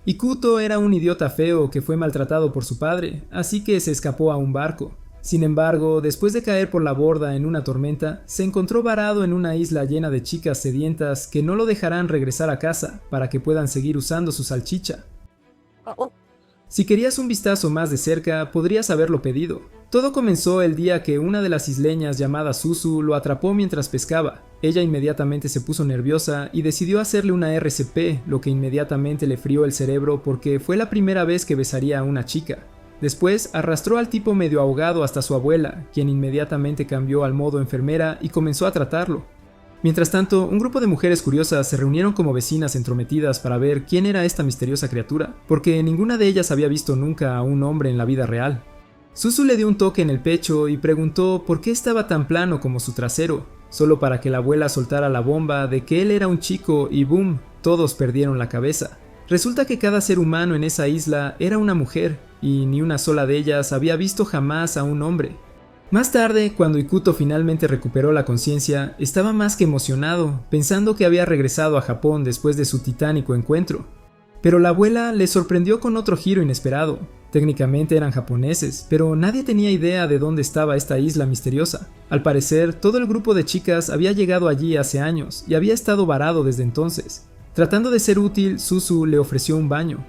Ikuto era un idiota feo que fue maltratado por su padre, así que se escapó a un barco. Sin embargo, después de caer por la borda en una tormenta, se encontró varado en una isla llena de chicas sedientas que no lo dejarán regresar a casa para que puedan seguir usando su salchicha. Si querías un vistazo más de cerca, podrías haberlo pedido. Todo comenzó el día que una de las isleñas llamada Suzu lo atrapó mientras pescaba. Ella inmediatamente se puso nerviosa y decidió hacerle una RCP, lo que inmediatamente le frió el cerebro porque fue la primera vez que besaría a una chica. Después arrastró al tipo medio ahogado hasta su abuela, quien inmediatamente cambió al modo enfermera y comenzó a tratarlo. Mientras tanto, un grupo de mujeres curiosas se reunieron como vecinas entrometidas para ver quién era esta misteriosa criatura, porque ninguna de ellas había visto nunca a un hombre en la vida real. Suzu le dio un toque en el pecho y preguntó por qué estaba tan plano como su trasero, solo para que la abuela soltara la bomba de que él era un chico y ¡boom!, todos perdieron la cabeza. Resulta que cada ser humano en esa isla era una mujer, y ni una sola de ellas había visto jamás a un hombre. Más tarde, cuando Ikuto finalmente recuperó la conciencia, estaba más que emocionado, pensando que había regresado a Japón después de su titánico encuentro. Pero la abuela le sorprendió con otro giro inesperado. Técnicamente eran japoneses, pero nadie tenía idea de dónde estaba esta isla misteriosa. Al parecer, todo el grupo de chicas había llegado allí hace años y había estado varado desde entonces. Tratando de ser útil, Suzu le ofreció un baño.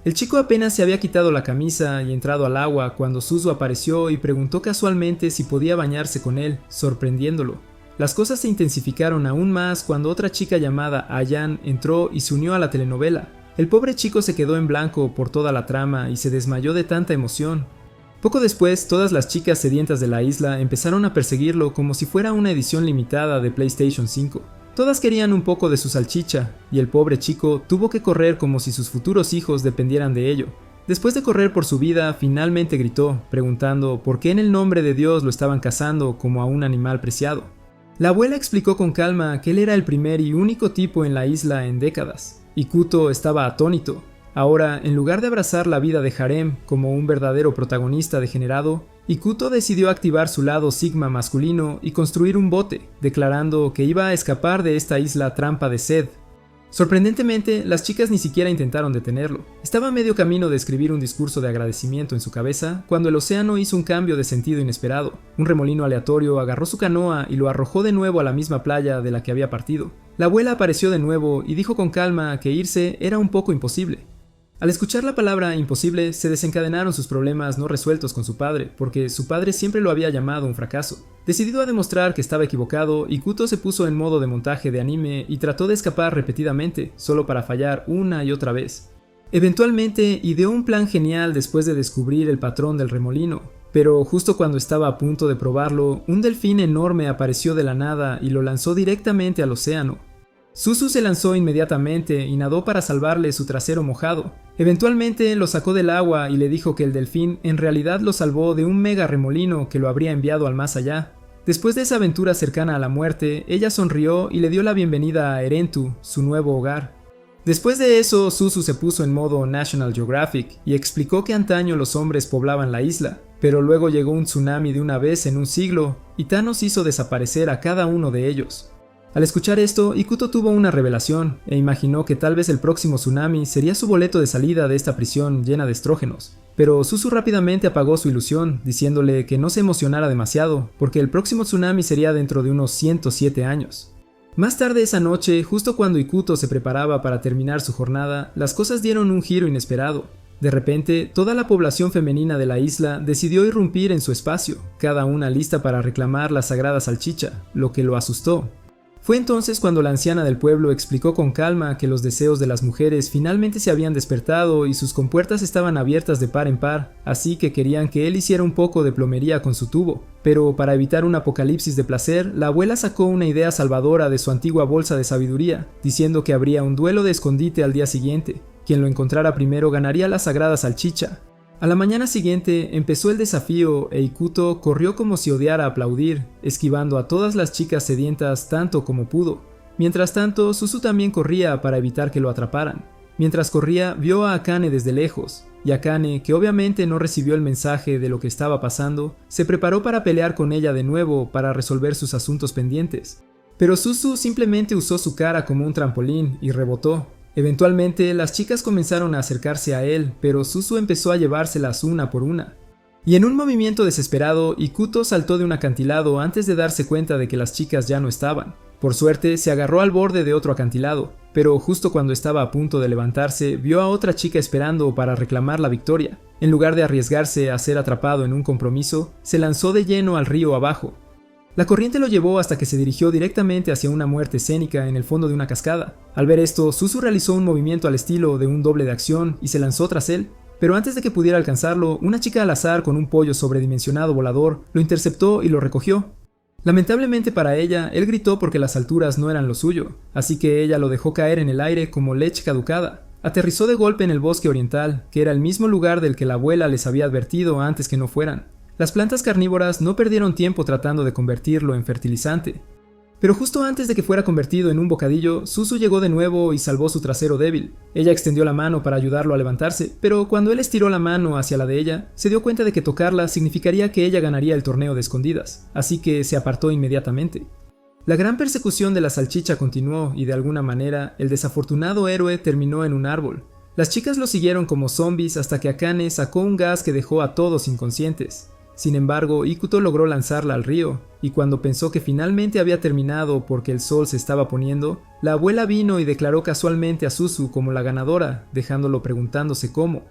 El chico apenas se había quitado la camisa y entrado al agua cuando Suzu apareció y preguntó casualmente si podía bañarse con él, sorprendiéndolo. Las cosas se intensificaron aún más cuando otra chica llamada Ayan entró y se unió a la telenovela. El pobre chico se quedó en blanco por toda la trama y se desmayó de tanta emoción. Poco después, todas las chicas sedientas de la isla empezaron a perseguirlo como si fuera una edición limitada de PlayStation 5. Todas querían un poco de su salchicha, y el pobre chico tuvo que correr como si sus futuros hijos dependieran de ello. Después de correr por su vida, finalmente gritó, preguntando por qué en el nombre de Dios lo estaban cazando como a un animal preciado. La abuela explicó con calma que él era el primer y único tipo en la isla en décadas. Ikuto estaba atónito. Ahora, en lugar de abrazar la vida de harem como un verdadero protagonista degenerado, Ikuto decidió activar su lado sigma masculino y construir un bote, declarando que iba a escapar de esta isla trampa de sed. Sorprendentemente, las chicas ni siquiera intentaron detenerlo. Estaba a medio camino de escribir un discurso de agradecimiento en su cabeza cuando el océano hizo un cambio de sentido inesperado. Un remolino aleatorio agarró su canoa y lo arrojó de nuevo a la misma playa de la que había partido. La abuela apareció de nuevo y dijo con calma que irse era un poco imposible. Al escuchar la palabra imposible, se desencadenaron sus problemas no resueltos con su padre, porque su padre siempre lo había llamado un fracaso. Decidido a demostrar que estaba equivocado, Ikuto se puso en modo de montaje de anime y trató de escapar repetidamente, solo para fallar una y otra vez. Eventualmente, ideó un plan genial después de descubrir el patrón del remolino, pero justo cuando estaba a punto de probarlo, un delfín enorme apareció de la nada y lo lanzó directamente al océano. Suzu se lanzó inmediatamente y nadó para salvarle su trasero mojado. Eventualmente lo sacó del agua y le dijo que el delfín en realidad lo salvó de un mega remolino que lo habría enviado al más allá. Después de esa aventura cercana a la muerte, ella sonrió y le dio la bienvenida a Erentu, su nuevo hogar. Después de eso, Suzu se puso en modo National Geographic y explicó que antaño los hombres poblaban la isla, pero luego llegó un tsunami de una vez en un siglo y Thanos hizo desaparecer a cada uno de ellos. Al escuchar esto, Ikuto tuvo una revelación e imaginó que tal vez el próximo tsunami sería su boleto de salida de esta prisión llena de estrógenos. Pero Suzu rápidamente apagó su ilusión, diciéndole que no se emocionara demasiado, porque el próximo tsunami sería dentro de unos 107 años. Más tarde esa noche, justo cuando Ikuto se preparaba para terminar su jornada, las cosas dieron un giro inesperado. De repente, toda la población femenina de la isla decidió irrumpir en su espacio, cada una lista para reclamar la sagrada salchicha, lo que lo asustó. Fue entonces cuando la anciana del pueblo explicó con calma que los deseos de las mujeres finalmente se habían despertado y sus compuertas estaban abiertas de par en par, así que querían que él hiciera un poco de plomería con su tubo. Pero para evitar un apocalipsis de placer, la abuela sacó una idea salvadora de su antigua bolsa de sabiduría, diciendo que habría un duelo de escondite al día siguiente. Quien lo encontrara primero ganaría la sagrada salchicha. A la mañana siguiente empezó el desafío e Ikuto corrió como si odiara aplaudir, esquivando a todas las chicas sedientas tanto como pudo. Mientras tanto, Suzu también corría para evitar que lo atraparan. Mientras corría, vio a Akane desde lejos, y Akane, que obviamente no recibió el mensaje de lo que estaba pasando, se preparó para pelear con ella de nuevo para resolver sus asuntos pendientes. Pero Suzu simplemente usó su cara como un trampolín y rebotó. Eventualmente, las chicas comenzaron a acercarse a él, pero Suzu empezó a llevárselas una por una. Y en un movimiento desesperado, Ikuto saltó de un acantilado antes de darse cuenta de que las chicas ya no estaban. Por suerte, se agarró al borde de otro acantilado, pero justo cuando estaba a punto de levantarse, vio a otra chica esperando para reclamar la victoria. En lugar de arriesgarse a ser atrapado en un compromiso, se lanzó de lleno al río abajo. La corriente lo llevó hasta que se dirigió directamente hacia una muerte escénica en el fondo de una cascada. Al ver esto, Suzu realizó un movimiento al estilo de un doble de acción y se lanzó tras él. Pero antes de que pudiera alcanzarlo, una chica al azar con un pollo sobredimensionado volador lo interceptó y lo recogió. Lamentablemente para ella, él gritó porque las alturas no eran lo suyo, así que ella lo dejó caer en el aire como leche caducada. Aterrizó de golpe en el bosque oriental, que era el mismo lugar del que la abuela les había advertido antes que no fueran. Las plantas carnívoras no perdieron tiempo tratando de convertirlo en fertilizante. Pero justo antes de que fuera convertido en un bocadillo, Suzu llegó de nuevo y salvó su trasero débil. Ella extendió la mano para ayudarlo a levantarse, pero cuando él estiró la mano hacia la de ella, se dio cuenta de que tocarla significaría que ella ganaría el torneo de escondidas, así que se apartó inmediatamente. La gran persecución de la salchicha continuó y de alguna manera el desafortunado héroe terminó en un árbol. Las chicas lo siguieron como zombies hasta que Akane sacó un gas que dejó a todos inconscientes. Sin embargo, Ikuto logró lanzarla al río, y cuando pensó que finalmente había terminado porque el sol se estaba poniendo, la abuela vino y declaró casualmente a Suzu como la ganadora, dejándolo preguntándose cómo.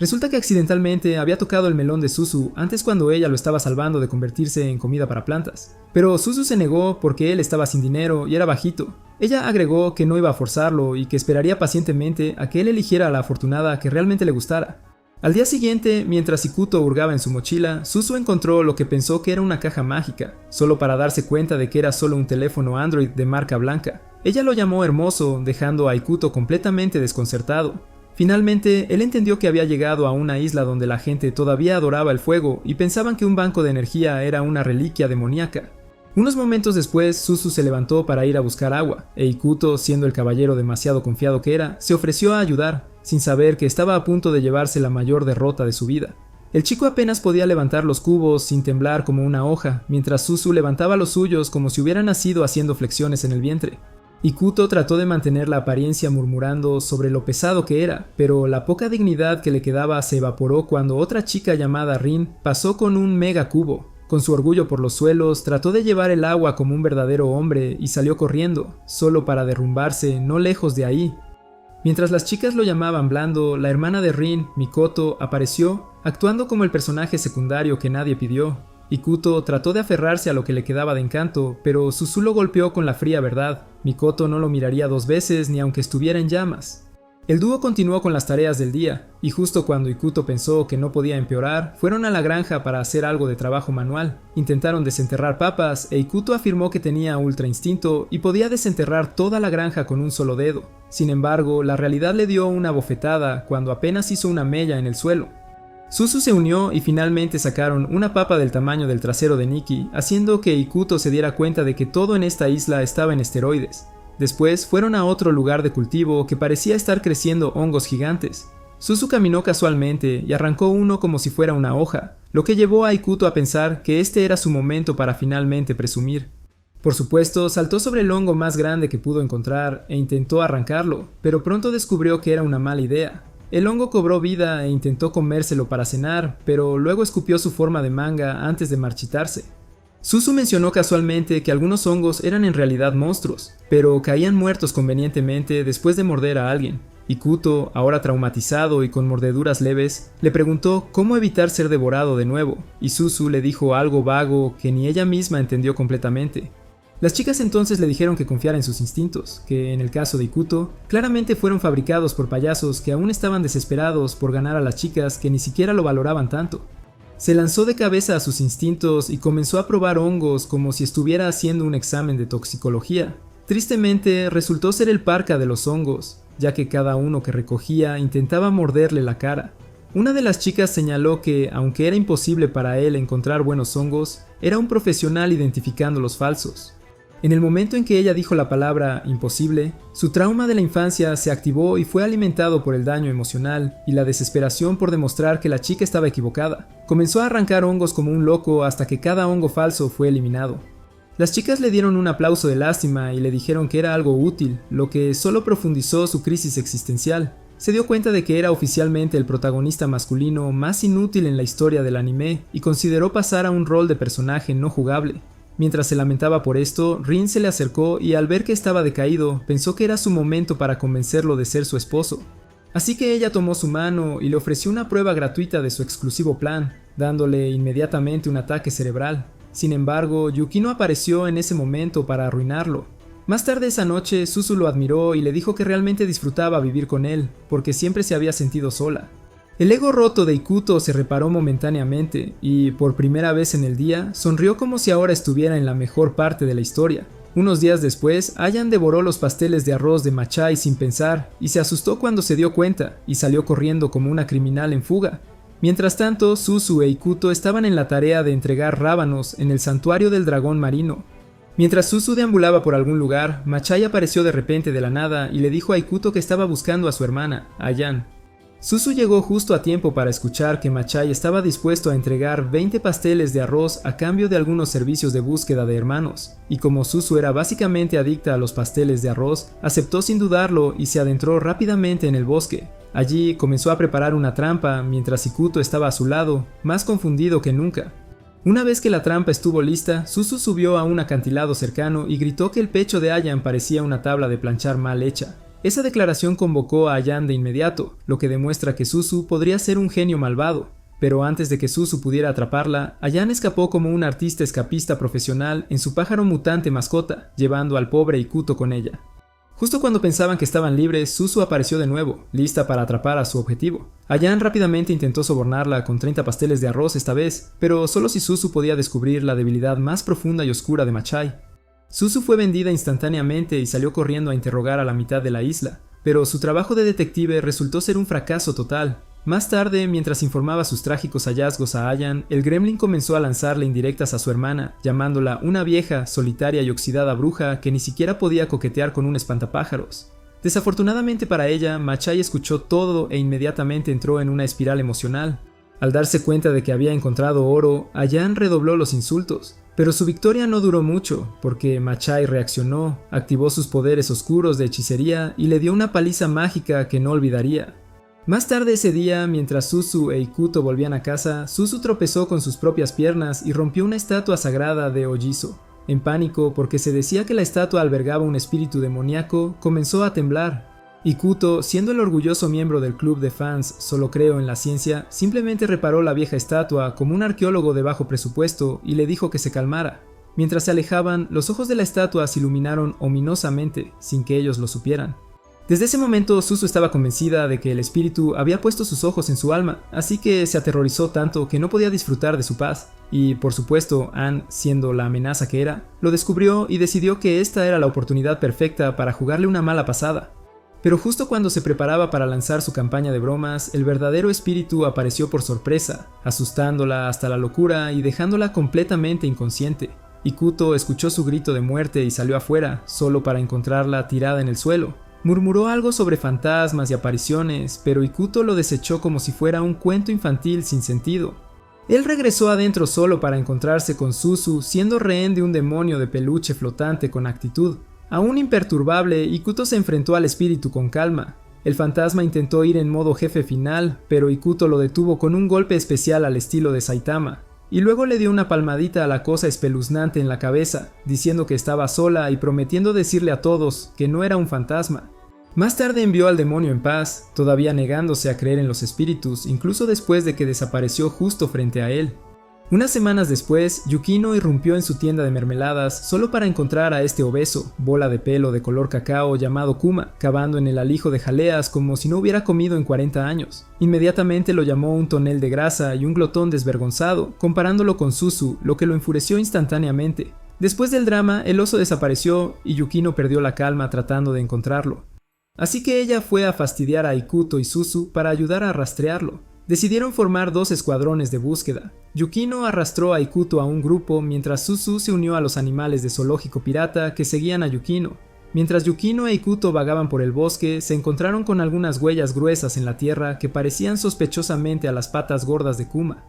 Resulta que accidentalmente había tocado el melón de Suzu antes cuando ella lo estaba salvando de convertirse en comida para plantas. Pero Suzu se negó porque él estaba sin dinero y era bajito. Ella agregó que no iba a forzarlo y que esperaría pacientemente a que él eligiera a la afortunada que realmente le gustara. Al día siguiente, mientras Ikuto hurgaba en su mochila, Suzu encontró lo que pensó que era una caja mágica, solo para darse cuenta de que era solo un teléfono Android de marca blanca. Ella lo llamó hermoso, dejando a Ikuto completamente desconcertado. Finalmente, él entendió que había llegado a una isla donde la gente todavía adoraba el fuego y pensaban que un banco de energía era una reliquia demoníaca. Unos momentos después, Suzu se levantó para ir a buscar agua, e Ikuto, siendo el caballero demasiado confiado que era, se ofreció a ayudar, sin saber que estaba a punto de llevarse la mayor derrota de su vida. El chico apenas podía levantar los cubos sin temblar como una hoja, mientras Suzu levantaba los suyos como si hubiera nacido haciendo flexiones en el vientre. Ikuto trató de mantener la apariencia murmurando sobre lo pesado que era, pero la poca dignidad que le quedaba se evaporó cuando otra chica llamada Rin pasó con un mega cubo. Con su orgullo por los suelos, trató de llevar el agua como un verdadero hombre y salió corriendo, solo para derrumbarse no lejos de ahí. Mientras las chicas lo llamaban blando, la hermana de Rin, Mikoto, apareció, actuando como el personaje secundario que nadie pidió. Ikuto trató de aferrarse a lo que le quedaba de encanto, pero Suzu lo golpeó con la fría verdad. Mikoto no lo miraría dos veces ni aunque estuviera en llamas. El dúo continuó con las tareas del día, y justo cuando Ikuto pensó que no podía empeorar, fueron a la granja para hacer algo de trabajo manual. Intentaron desenterrar papas, e Ikuto afirmó que tenía ultra instinto y podía desenterrar toda la granja con un solo dedo. Sin embargo, la realidad le dio una bofetada cuando apenas hizo una mella en el suelo. Suzu se unió y finalmente sacaron una papa del tamaño del trasero de Nikki, haciendo que Ikuto se diera cuenta de que todo en esta isla estaba en esteroides. Después fueron a otro lugar de cultivo que parecía estar creciendo hongos gigantes. Suzu caminó casualmente y arrancó uno como si fuera una hoja, lo que llevó a Ikuto a pensar que este era su momento para finalmente presumir. Por supuesto, saltó sobre el hongo más grande que pudo encontrar e intentó arrancarlo, pero pronto descubrió que era una mala idea. El hongo cobró vida e intentó comérselo para cenar, pero luego escupió su forma de manga antes de marchitarse. Suzu mencionó casualmente que algunos hongos eran en realidad monstruos, pero caían muertos convenientemente después de morder a alguien. Ikuto, ahora traumatizado y con mordeduras leves, le preguntó cómo evitar ser devorado de nuevo, y Suzu le dijo algo vago que ni ella misma entendió completamente. Las chicas entonces le dijeron que confiara en sus instintos, que en el caso de Ikuto, claramente fueron fabricados por payasos que aún estaban desesperados por ganar a las chicas que ni siquiera lo valoraban tanto. Se lanzó de cabeza a sus instintos y comenzó a probar hongos como si estuviera haciendo un examen de toxicología. Tristemente, resultó ser el parca de los hongos, ya que cada uno que recogía intentaba morderle la cara. Una de las chicas señaló que, aunque era imposible para él encontrar buenos hongos, era un profesional identificando los falsos. En el momento en que ella dijo la palabra imposible, su trauma de la infancia se activó y fue alimentado por el daño emocional y la desesperación por demostrar que la chica estaba equivocada. Comenzó a arrancar hongos como un loco hasta que cada hongo falso fue eliminado. Las chicas le dieron un aplauso de lástima y le dijeron que era algo útil, lo que solo profundizó su crisis existencial. Se dio cuenta de que era oficialmente el protagonista masculino más inútil en la historia del anime y consideró pasar a un rol de personaje no jugable. Mientras se lamentaba por esto, Rin se le acercó y al ver que estaba decaído, pensó que era su momento para convencerlo de ser su esposo. Así que ella tomó su mano y le ofreció una prueba gratuita de su exclusivo plan, dándole inmediatamente un ataque cerebral. Sin embargo, Yukino apareció en ese momento para arruinarlo. Más tarde esa noche, Suzu lo admiró y le dijo que realmente disfrutaba vivir con él, porque siempre se había sentido sola. El ego roto de Ikuto se reparó momentáneamente y, por primera vez en el día, sonrió como si ahora estuviera en la mejor parte de la historia. Unos días después, Ayan devoró los pasteles de arroz de Machai sin pensar y se asustó cuando se dio cuenta y salió corriendo como una criminal en fuga. Mientras tanto, Suzu e Ikuto estaban en la tarea de entregar rábanos en el santuario del dragón marino. Mientras Suzu deambulaba por algún lugar, Machai apareció de repente de la nada y le dijo a Ikuto que estaba buscando a su hermana, Ayan. Suzu llegó justo a tiempo para escuchar que Machai estaba dispuesto a entregar 20 pasteles de arroz a cambio de algunos servicios de búsqueda de hermanos, y como Suzu era básicamente adicta a los pasteles de arroz, aceptó sin dudarlo y se adentró rápidamente en el bosque. Allí comenzó a preparar una trampa mientras Ikuto estaba a su lado, más confundido que nunca. Una vez que la trampa estuvo lista, Suzu subió a un acantilado cercano y gritó que el pecho de Ayan parecía una tabla de planchar mal hecha. Esa declaración convocó a Ayan de inmediato, lo que demuestra que Suzu podría ser un genio malvado. Pero antes de que Suzu pudiera atraparla, Ayan escapó como un artista escapista profesional en su pájaro mutante mascota, llevando al pobre Ikuto con ella. Justo cuando pensaban que estaban libres, Suzu apareció de nuevo, lista para atrapar a su objetivo. Ayan rápidamente intentó sobornarla con 30 pasteles de arroz esta vez, pero solo si Suzu podía descubrir la debilidad más profunda y oscura de Machai. Suzu fue vendida instantáneamente y salió corriendo a interrogar a la mitad de la isla, pero su trabajo de detective resultó ser un fracaso total. Más tarde, mientras informaba sus trágicos hallazgos a Ayan, el gremlin comenzó a lanzarle indirectas a su hermana, llamándola una vieja, solitaria y oxidada bruja que ni siquiera podía coquetear con un espantapájaros. Desafortunadamente para ella, Machai escuchó todo e inmediatamente entró en una espiral emocional. Al darse cuenta de que había encontrado oro, Ayan redobló los insultos. Pero su victoria no duró mucho, porque Machai reaccionó, activó sus poderes oscuros de hechicería y le dio una paliza mágica que no olvidaría. Más tarde ese día, mientras Suzu e Ikuto volvían a casa, Suzu tropezó con sus propias piernas y rompió una estatua sagrada de Ojiso. En pánico, porque se decía que la estatua albergaba un espíritu demoníaco, comenzó a temblar. Ikuto, siendo el orgulloso miembro del club de fans Solo Creo en la Ciencia, simplemente reparó la vieja estatua como un arqueólogo de bajo presupuesto y le dijo que se calmara. Mientras se alejaban, los ojos de la estatua se iluminaron ominosamente, sin que ellos lo supieran. Desde ese momento, Suzu estaba convencida de que el espíritu había puesto sus ojos en su alma, así que se aterrorizó tanto que no podía disfrutar de su paz. Y, por supuesto, Anne, siendo la amenaza que era, lo descubrió y decidió que esta era la oportunidad perfecta para jugarle una mala pasada. Pero justo cuando se preparaba para lanzar su campaña de bromas, el verdadero espíritu apareció por sorpresa, asustándola hasta la locura y dejándola completamente inconsciente. Ikuto escuchó su grito de muerte y salió afuera, solo para encontrarla tirada en el suelo. Murmuró algo sobre fantasmas y apariciones, pero Ikuto lo desechó como si fuera un cuento infantil sin sentido. Él regresó adentro solo para encontrarse con Suzu, siendo rehén de un demonio de peluche flotante con actitud. Aún imperturbable, Ikuto se enfrentó al espíritu con calma. El fantasma intentó ir en modo jefe final, pero Ikuto lo detuvo con un golpe especial al estilo de Saitama, y luego le dio una palmadita a la cosa espeluznante en la cabeza, diciendo que estaba sola y prometiendo decirle a todos que no era un fantasma. Más tarde envió al demonio en paz, todavía negándose a creer en los espíritus, incluso después de que desapareció justo frente a él. Unas semanas después, Yukino irrumpió en su tienda de mermeladas solo para encontrar a este obeso, bola de pelo de color cacao llamado Kuma, cavando en el alijo de jaleas como si no hubiera comido en 40 años. Inmediatamente lo llamó un tonel de grasa y un glotón desvergonzado, comparándolo con Suzu, lo que lo enfureció instantáneamente. Después del drama, el oso desapareció y Yukino perdió la calma tratando de encontrarlo. Así que ella fue a fastidiar a Ikuto y Suzu para ayudar a rastrearlo. Decidieron formar 2 escuadrones de búsqueda. Yukino arrastró a Ikuto a un grupo mientras Suzu se unió a los animales de zoológico pirata que seguían a Yukino. Mientras Yukino e Ikuto vagaban por el bosque, se encontraron con algunas huellas gruesas en la tierra que parecían sospechosamente a las patas gordas de Kuma.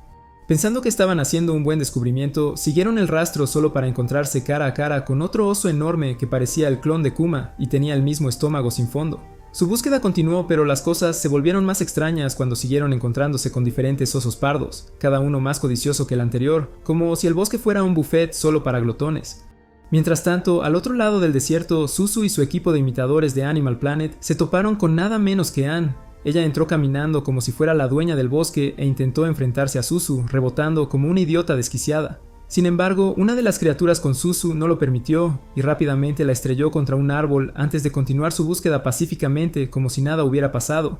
Pensando que estaban haciendo un buen descubrimiento, siguieron el rastro solo para encontrarse cara a cara con otro oso enorme que parecía el clon de Kuma y tenía el mismo estómago sin fondo. Su búsqueda continuó, pero las cosas se volvieron más extrañas cuando siguieron encontrándose con diferentes osos pardos, cada uno más codicioso que el anterior, como si el bosque fuera un buffet solo para glotones. Mientras tanto, al otro lado del desierto, Suzu y su equipo de imitadores de Animal Planet se toparon con nada menos que Anne. Ella entró caminando como si fuera la dueña del bosque e intentó enfrentarse a Suzu, rebotando como una idiota desquiciada. Sin embargo, una de las criaturas con Suzu no lo permitió y rápidamente la estrelló contra un árbol antes de continuar su búsqueda pacíficamente como si nada hubiera pasado.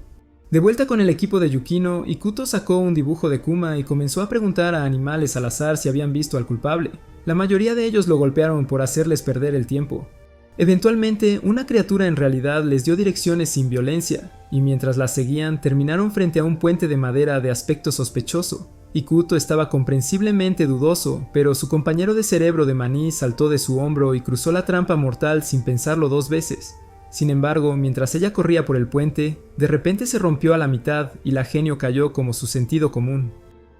De vuelta con el equipo de Yukino, Ikuto sacó un dibujo de Kuma y comenzó a preguntar a animales al azar si habían visto al culpable. La mayoría de ellos lo golpearon por hacerles perder el tiempo. Eventualmente, una criatura en realidad les dio direcciones sin violencia, y mientras las seguían terminaron frente a un puente de madera de aspecto sospechoso. Ikuto estaba comprensiblemente dudoso, pero su compañero de cerebro de maní saltó de su hombro y cruzó la trampa mortal sin pensarlo 2 veces. Sin embargo, mientras ella corría por el puente, de repente se rompió a la mitad y la genio cayó como su sentido común.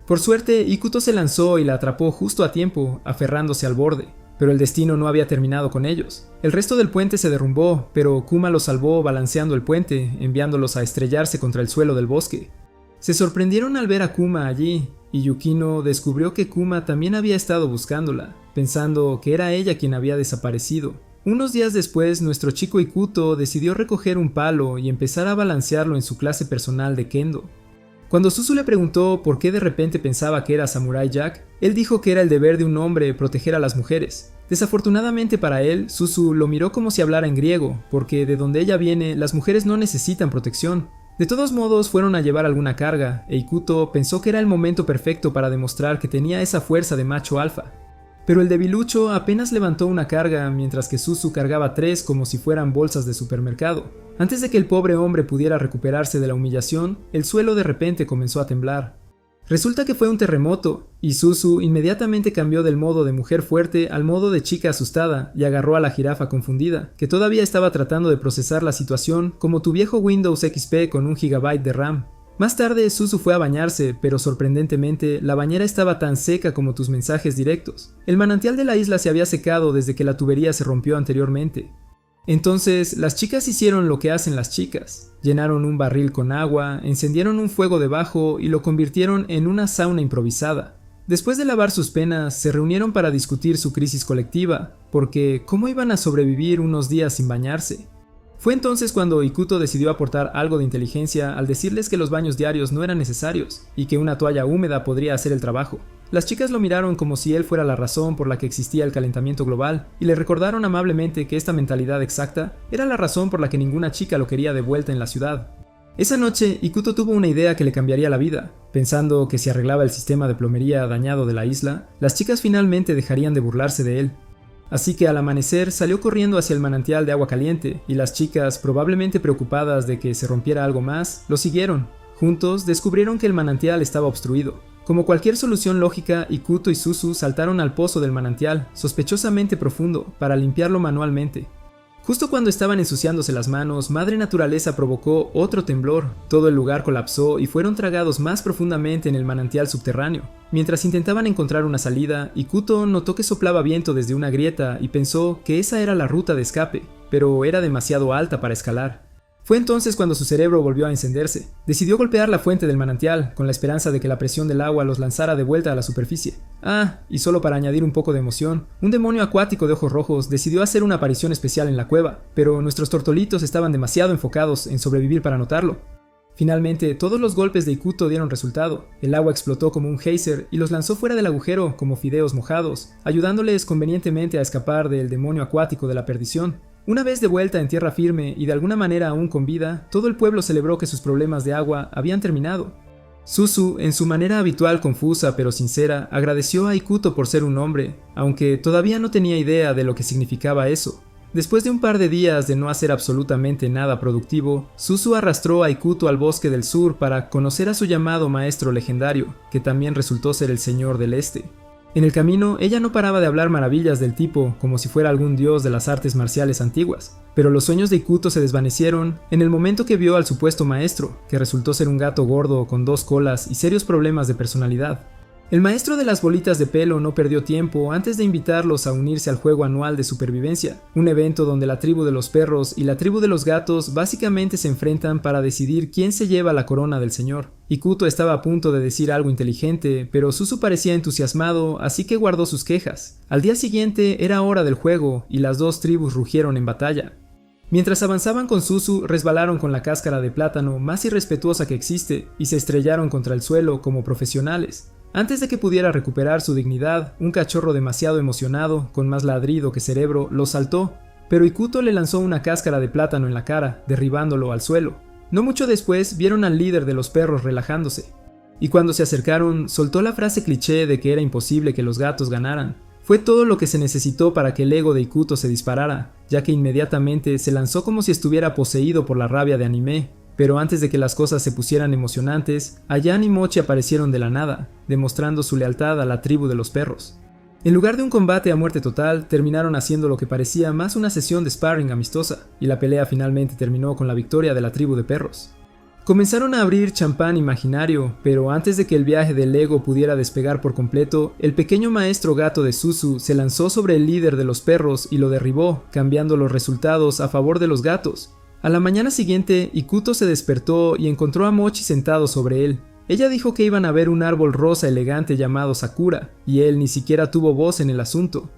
Por suerte, Ikuto se lanzó y la atrapó justo a tiempo, aferrándose al borde. Pero el destino no había terminado con ellos. El resto del puente se derrumbó, pero Kuma los salvó balanceando el puente, enviándolos a estrellarse contra el suelo del bosque. Se sorprendieron al ver a Kuma allí, y Yukino descubrió que Kuma también había estado buscándola, pensando que era ella quien había desaparecido. Unos días después, nuestro chico Ikuto decidió recoger un palo y empezar a balancearlo en su clase personal de Kendo. Cuando Suzu le preguntó por qué de repente pensaba que era Samurai Jack, él dijo que era el deber de un hombre proteger a las mujeres. Desafortunadamente para él, Suzu lo miró como si hablara en griego, porque de donde ella viene, las mujeres no necesitan protección. De todos modos, fueron a llevar alguna carga, e Ikuto pensó que era el momento perfecto para demostrar que tenía esa fuerza de macho alfa. Pero el debilucho apenas levantó una carga, mientras que Suzu cargaba 3 como si fueran bolsas de supermercado. Antes de que el pobre hombre pudiera recuperarse de la humillación, el suelo de repente comenzó a temblar. Resulta que fue un terremoto, y Suzu inmediatamente cambió del modo de mujer fuerte al modo de chica asustada y agarró a la jirafa confundida, que todavía estaba tratando de procesar la situación como tu viejo Windows XP con 1 GB de RAM. Más tarde, Suzu fue a bañarse, pero sorprendentemente, la bañera estaba tan seca como tus mensajes directos. El manantial de la isla se había secado desde que la tubería se rompió anteriormente. Entonces, las chicas hicieron lo que hacen las chicas. Llenaron un barril con agua, encendieron un fuego debajo y lo convirtieron en una sauna improvisada. Después de lavar sus penas, se reunieron para discutir su crisis colectiva, porque ¿cómo iban a sobrevivir unos días sin bañarse? Fue entonces cuando Ikuto decidió aportar algo de inteligencia al decirles que los baños diarios no eran necesarios y que una toalla húmeda podría hacer el trabajo. Las chicas lo miraron como si él fuera la razón por la que existía el calentamiento global y le recordaron amablemente que esta mentalidad exacta era la razón por la que ninguna chica lo quería de vuelta en la ciudad. Esa noche, Ikuto tuvo una idea que le cambiaría la vida, pensando que si arreglaba el sistema de plomería dañado de la isla, las chicas finalmente dejarían de burlarse de él. Así que al amanecer salió corriendo hacia el manantial de agua caliente y las chicas, probablemente preocupadas de que se rompiera algo más, lo siguieron. Juntos descubrieron que el manantial estaba obstruido. Como cualquier solución lógica, Ikuto y Suzu saltaron al pozo del manantial, sospechosamente profundo, para limpiarlo manualmente. Justo cuando estaban ensuciándose las manos, Madre Naturaleza provocó otro temblor. Todo el lugar colapsó y fueron tragados más profundamente en el manantial subterráneo. Mientras intentaban encontrar una salida, Ikuto notó que soplaba viento desde una grieta y pensó que esa era la ruta de escape, pero era demasiado alta para escalar. Fue entonces cuando su cerebro volvió a encenderse. Decidió golpear la fuente del manantial, con la esperanza de que la presión del agua los lanzara de vuelta a la superficie. Y solo para añadir un poco de emoción, un demonio acuático de ojos rojos decidió hacer una aparición especial en la cueva, pero nuestros tortolitos estaban demasiado enfocados en sobrevivir para notarlo. Finalmente, todos los golpes de Ikuto dieron resultado. El agua explotó como un geyser y los lanzó fuera del agujero como fideos mojados, ayudándoles convenientemente a escapar del demonio acuático de la perdición. Una vez de vuelta en tierra firme y de alguna manera aún con vida, todo el pueblo celebró que sus problemas de agua habían terminado. Suzu, en su manera habitual confusa pero sincera, agradeció a Ikuto por ser un hombre, aunque todavía no tenía idea de lo que significaba eso. Después de un par de días de no hacer absolutamente nada productivo, Suzu arrastró a Ikuto al bosque del sur para conocer a su llamado maestro legendario, que también resultó ser el Señor del Este. En el camino, ella no paraba de hablar maravillas del tipo, como si fuera algún dios de las artes marciales antiguas. Pero los sueños de Ikuto se desvanecieron en el momento que vio al supuesto maestro, que resultó ser un gato gordo con 2 colas y serios problemas de personalidad. El maestro de las bolitas de pelo no perdió tiempo antes de invitarlos a unirse al juego anual de supervivencia, un evento donde la tribu de los perros y la tribu de los gatos básicamente se enfrentan para decidir quién se lleva la corona del señor. Ikuto estaba a punto de decir algo inteligente, pero Suzu parecía entusiasmado, así que guardó sus quejas. Al día siguiente era hora del juego y las dos tribus rugieron en batalla. Mientras avanzaban con Suzu, resbalaron con la cáscara de plátano más irrespetuosa que existe y se estrellaron contra el suelo como profesionales. Antes de que pudiera recuperar su dignidad, un cachorro demasiado emocionado, con más ladrido que cerebro, lo saltó, pero Ikuto le lanzó una cáscara de plátano en la cara, derribándolo al suelo. No mucho después vieron al líder de los perros relajándose, y cuando se acercaron, soltó la frase cliché de que era imposible que los gatos ganaran. Fue todo lo que se necesitó para que el ego de Ikuto se disparara, ya que inmediatamente se lanzó como si estuviera poseído por la rabia de anime. Pero antes de que las cosas se pusieran emocionantes, Ayan y Mochi aparecieron de la nada, demostrando su lealtad a la tribu de los perros. En lugar de un combate a muerte total, terminaron haciendo lo que parecía más una sesión de sparring amistosa, y la pelea finalmente terminó con la victoria de la tribu de perros. Comenzaron a abrir champán imaginario, pero antes de que el viaje del ego pudiera despegar por completo, el pequeño maestro gato de Suzu se lanzó sobre el líder de los perros y lo derribó, cambiando los resultados a favor de los gatos. A la mañana siguiente, Ikuto se despertó y encontró a Mochi sentado sobre él. Ella dijo que iban a ver un árbol rosa elegante llamado Sakura, y él ni siquiera tuvo voz en el asunto.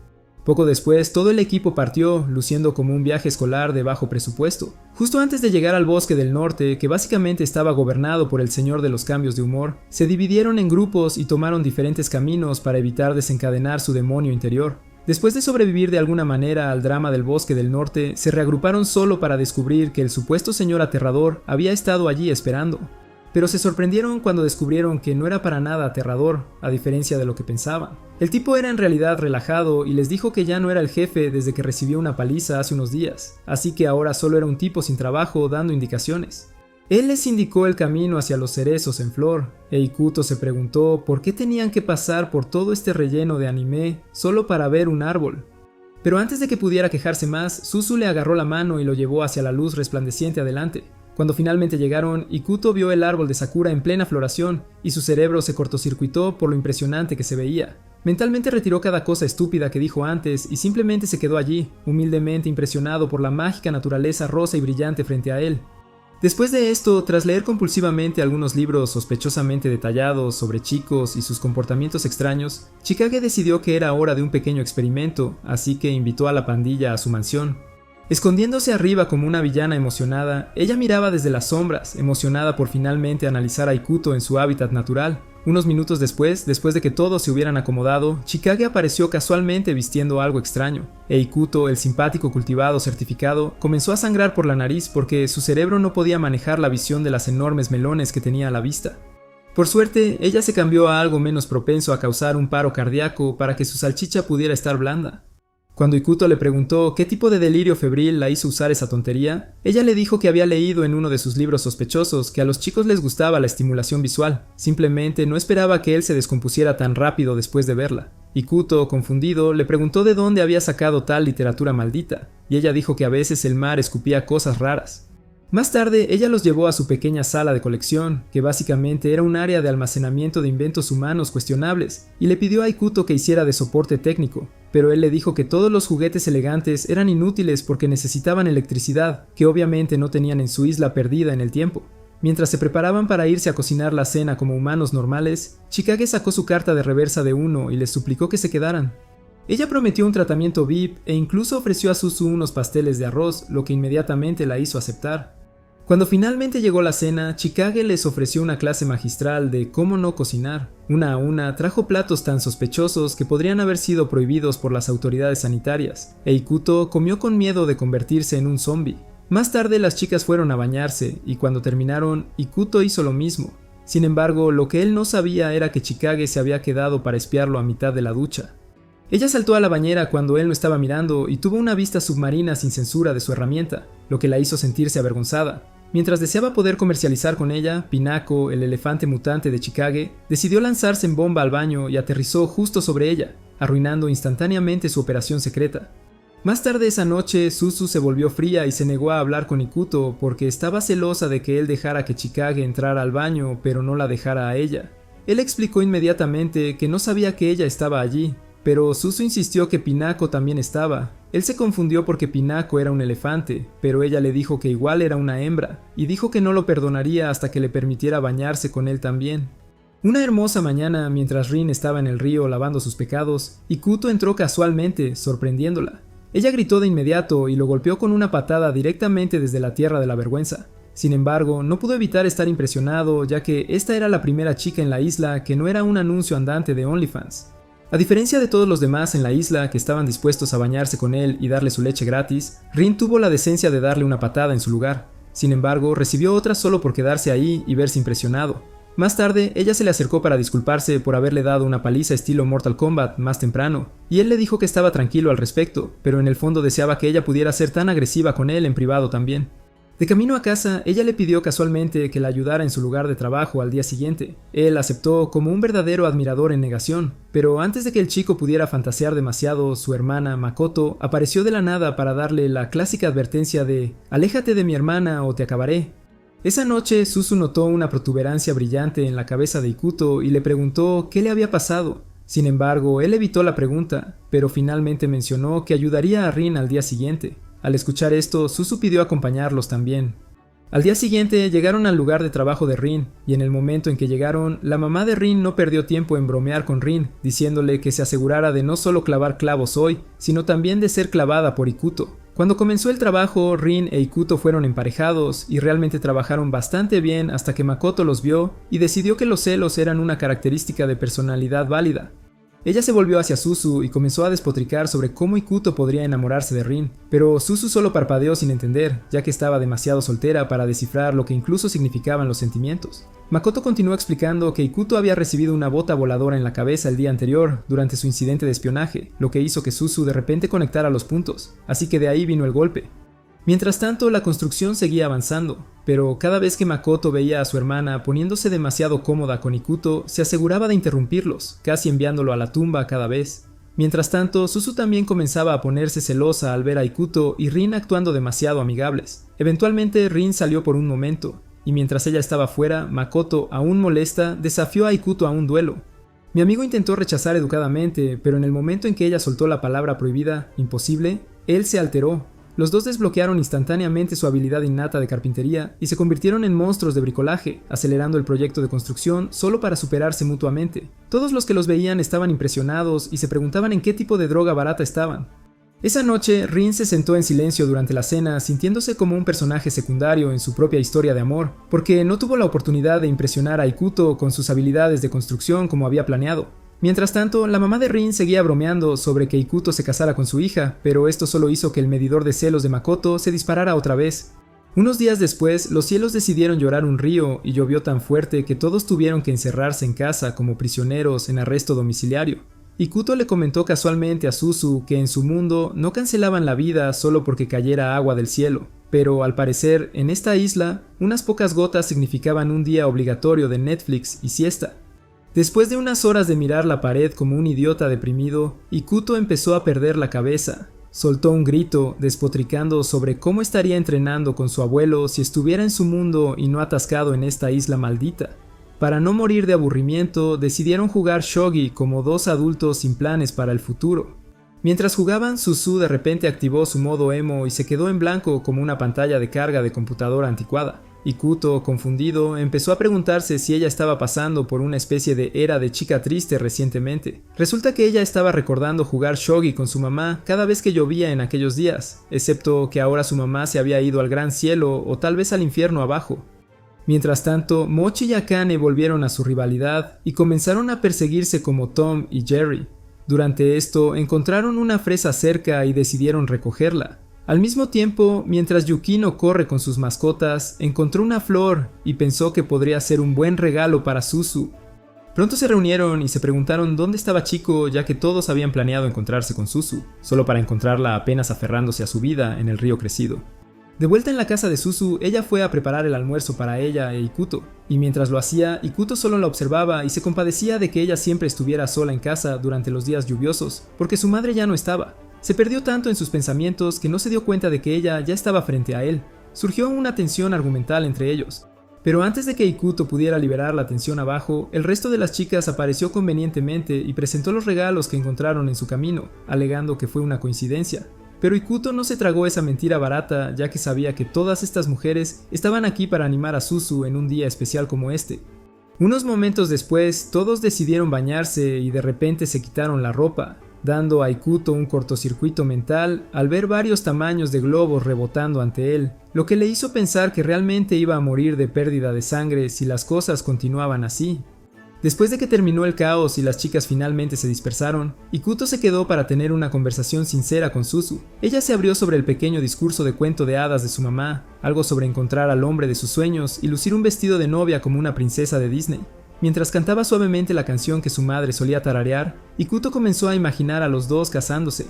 Poco después, todo el equipo partió, luciendo como un viaje escolar de bajo presupuesto. Justo antes de llegar al bosque del norte, que básicamente estaba gobernado por el señor de los cambios de humor, se dividieron en grupos y tomaron diferentes caminos para evitar desencadenar su demonio interior. Después de sobrevivir de alguna manera al drama del bosque del norte, se reagruparon solo para descubrir que el supuesto señor aterrador había estado allí esperando. Pero se sorprendieron cuando descubrieron que no era para nada aterrador, a diferencia de lo que pensaban. El tipo era en realidad relajado y les dijo que ya no era el jefe desde que recibió una paliza hace unos días, así que ahora solo era un tipo sin trabajo dando indicaciones. Él les indicó el camino hacia los cerezos en flor, e Ikuto se preguntó por qué tenían que pasar por todo este relleno de anime solo para ver un árbol. Pero antes de que pudiera quejarse más, Suzu le agarró la mano y lo llevó hacia la luz resplandeciente adelante. Cuando finalmente llegaron, Ikuto vio el árbol de Sakura en plena floración, y su cerebro se cortocircuitó por lo impresionante que se veía. Mentalmente retiró cada cosa estúpida que dijo antes y simplemente se quedó allí, humildemente impresionado por la mágica naturaleza rosa y brillante frente a él. Después de esto, tras leer compulsivamente algunos libros sospechosamente detallados sobre chicos y sus comportamientos extraños, Chikage decidió que era hora de un pequeño experimento, así que invitó a la pandilla a su mansión. Escondiéndose arriba como una villana emocionada, ella miraba desde las sombras, emocionada por finalmente analizar a Ikuto en su hábitat natural. Unos minutos después de que todos se hubieran acomodado, Chikage apareció casualmente vistiendo algo extraño, e Ikuto, el simpático cultivado certificado, comenzó a sangrar por la nariz porque su cerebro no podía manejar la visión de las enormes melones que tenía a la vista. Por suerte, ella se cambió a algo menos propenso a causar un paro cardíaco para que su salchicha pudiera estar blanda. Cuando Ikuto le preguntó qué tipo de delirio febril la hizo usar esa tontería, ella le dijo que había leído en uno de sus libros sospechosos que a los chicos les gustaba la estimulación visual, simplemente no esperaba que él se descompusiera tan rápido después de verla. Ikuto, confundido, le preguntó de dónde había sacado tal literatura maldita, y ella dijo que a veces el mar escupía cosas raras. Más tarde, ella los llevó a su pequeña sala de colección, que básicamente era un área de almacenamiento de inventos humanos cuestionables, y le pidió a Ikuto que hiciera de soporte técnico, pero él le dijo que todos los juguetes elegantes eran inútiles porque necesitaban electricidad, que obviamente no tenían en su isla perdida en el tiempo. Mientras se preparaban para irse a cocinar la cena como humanos normales, Chikage sacó su carta de reversa de uno y les suplicó que se quedaran. Ella prometió un tratamiento VIP e incluso ofreció a Suzu unos pasteles de arroz, lo que inmediatamente la hizo aceptar. Cuando finalmente llegó la cena, Chikage les ofreció una clase magistral de cómo no cocinar. Una a una trajo platos tan sospechosos que podrían haber sido prohibidos por las autoridades sanitarias, e Ikuto comió con miedo de convertirse en un zombie. Más tarde las chicas fueron a bañarse, y cuando terminaron, Ikuto hizo lo mismo. Sin embargo, lo que él no sabía era que Chikage se había quedado para espiarlo a mitad de la ducha. Ella saltó a la bañera cuando él no estaba mirando y tuvo una vista submarina sin censura de su herramienta, lo que la hizo sentirse avergonzada. Mientras deseaba poder comercializar con ella, Pinako, el elefante mutante de Chikage, decidió lanzarse en bomba al baño y aterrizó justo sobre ella, arruinando instantáneamente su operación secreta. Más tarde esa noche, Suzu se volvió fría y se negó a hablar con Ikuto porque estaba celosa de que él dejara que Chikage entrara al baño, pero no la dejara a ella. Él explicó inmediatamente que no sabía que ella estaba allí, pero Suzu insistió que Pinako también estaba. Él se confundió porque Pinako era un elefante, pero ella le dijo que igual era una hembra, y dijo que no lo perdonaría hasta que le permitiera bañarse con él también. Una hermosa mañana, mientras Rin estaba en el río lavando sus pecados, Ikuto entró casualmente, sorprendiéndola. Ella gritó de inmediato y lo golpeó con una patada directamente desde la tierra de la vergüenza. Sin embargo, no pudo evitar estar impresionado, ya que esta era la primera chica en la isla que no era un anuncio andante de OnlyFans. A diferencia de todos los demás en la isla que estaban dispuestos a bañarse con él y darle su leche gratis, Rin tuvo la decencia de darle una patada en su lugar. Sin embargo, recibió otra solo por quedarse ahí y verse impresionado. Más tarde, ella se le acercó para disculparse por haberle dado una paliza estilo Mortal Kombat más temprano, y él le dijo que estaba tranquilo al respecto, pero en el fondo deseaba que ella pudiera ser tan agresiva con él en privado también. De camino a casa, ella le pidió casualmente que la ayudara en su lugar de trabajo al día siguiente. Él aceptó como un verdadero admirador en negación, pero antes de que el chico pudiera fantasear demasiado, su hermana, Makoto, apareció de la nada para darle la clásica advertencia de «Aléjate de mi hermana o te acabaré». Esa noche, Suzu notó una protuberancia brillante en la cabeza de Ikuto y le preguntó qué le había pasado. Sin embargo, él evitó la pregunta, pero finalmente mencionó que ayudaría a Rin al día siguiente. Al escuchar esto, Suzu pidió acompañarlos también. Al día siguiente llegaron al lugar de trabajo de Rin, y en el momento en que llegaron, la mamá de Rin no perdió tiempo en bromear con Rin, diciéndole que se asegurara de no solo clavar clavos hoy, sino también de ser clavada por Ikuto. Cuando comenzó el trabajo, Rin e Ikuto fueron emparejados y realmente trabajaron bastante bien hasta que Makoto los vio y decidió que los celos eran una característica de personalidad válida. Ella se volvió hacia Suzu y comenzó a despotricar sobre cómo Ikuto podría enamorarse de Rin, pero Suzu solo parpadeó sin entender, ya que estaba demasiado soltera para descifrar lo que incluso significaban los sentimientos. Makoto continuó explicando que Ikuto había recibido una bota voladora en la cabeza el día anterior durante su incidente de espionaje, lo que hizo que Suzu de repente conectara los puntos, así que de ahí vino el golpe. Mientras tanto, la construcción seguía avanzando, pero cada vez que Makoto veía a su hermana poniéndose demasiado cómoda con Ikuto, se aseguraba de interrumpirlos, casi enviándolo a la tumba cada vez. Mientras tanto, Suzu también comenzaba a ponerse celosa al ver a Ikuto y Rin actuando demasiado amigables. Eventualmente, Rin salió por un momento, y mientras ella estaba fuera, Makoto, aún molesta, desafió a Ikuto a un duelo. Mi amigo intentó rechazar educadamente, pero en el momento en que ella soltó la palabra prohibida, imposible, él se alteró. Los dos desbloquearon instantáneamente su habilidad innata de carpintería y se convirtieron en monstruos de bricolaje, acelerando el proyecto de construcción solo para superarse mutuamente. Todos los que los veían estaban impresionados y se preguntaban en qué tipo de droga barata estaban. Esa noche, Rin se sentó en silencio durante la cena, sintiéndose como un personaje secundario en su propia historia de amor, porque no tuvo la oportunidad de impresionar a Ikuto con sus habilidades de construcción como había planeado. Mientras tanto, la mamá de Rin seguía bromeando sobre que Ikuto se casara con su hija, pero esto solo hizo que el medidor de celos de Makoto se disparara otra vez. Unos días después, los cielos decidieron llorar un río y llovió tan fuerte que todos tuvieron que encerrarse en casa como prisioneros en arresto domiciliario. Ikuto le comentó casualmente a Suzu que en su mundo no cancelaban la vida solo porque cayera agua del cielo, pero al parecer, en esta isla, unas pocas gotas significaban un día obligatorio de Netflix y siesta. Después de unas horas de mirar la pared como un idiota deprimido, Ikuto empezó a perder la cabeza. Soltó un grito, despotricando sobre cómo estaría entrenando con su abuelo si estuviera en su mundo y no atascado en esta isla maldita. Para no morir de aburrimiento, decidieron jugar shogi como dos adultos sin planes para el futuro. Mientras jugaban, Suzu de repente activó su modo emo y se quedó en blanco como una pantalla de carga de computadora anticuada. Ikuto, confundido, empezó a preguntarse si ella estaba pasando por una especie de era de chica triste recientemente. Resulta que ella estaba recordando jugar shogi con su mamá cada vez que llovía en aquellos días, excepto que ahora su mamá se había ido al gran cielo o tal vez al infierno abajo. Mientras tanto, Mochi y Akane volvieron a su rivalidad y comenzaron a perseguirse como Tom y Jerry. Durante esto, encontraron una fresa cerca y decidieron recogerla. Al mismo tiempo, mientras Yukino corre con sus mascotas, encontró una flor y pensó que podría ser un buen regalo para Suzu. Pronto se reunieron y se preguntaron dónde estaba Chiko, ya que todos habían planeado encontrarse con Suzu, solo para encontrarla apenas aferrándose a su vida en el río crecido. De vuelta en la casa de Suzu, ella fue a preparar el almuerzo para ella e Ikuto, y mientras lo hacía, Ikuto solo la observaba y se compadecía de que ella siempre estuviera sola en casa durante los días lluviosos, porque su madre ya no estaba. Se perdió tanto en sus pensamientos que no se dio cuenta de que ella ya estaba frente a él. Surgió una tensión argumental entre ellos. Pero antes de que Ikuto pudiera liberar la tensión abajo, el resto de las chicas apareció convenientemente y presentó los regalos que encontraron en su camino, alegando que fue una coincidencia. Pero Ikuto no se tragó esa mentira barata, ya que sabía que todas estas mujeres estaban aquí para animar a Suzu en un día especial como este. Unos momentos después, todos decidieron bañarse y de repente se quitaron la ropa, dando a Ikuto un cortocircuito mental al ver varios tamaños de globos rebotando ante él, lo que le hizo pensar que realmente iba a morir de pérdida de sangre si las cosas continuaban así. Después de que terminó el caos y las chicas finalmente se dispersaron, Ikuto se quedó para tener una conversación sincera con Suzu. Ella se abrió sobre el pequeño discurso de cuento de hadas de su mamá, algo sobre encontrar al hombre de sus sueños y lucir un vestido de novia como una princesa de Disney. Mientras cantaba suavemente la canción que su madre solía tararear, Ikuto comenzó a imaginar a los dos casándose.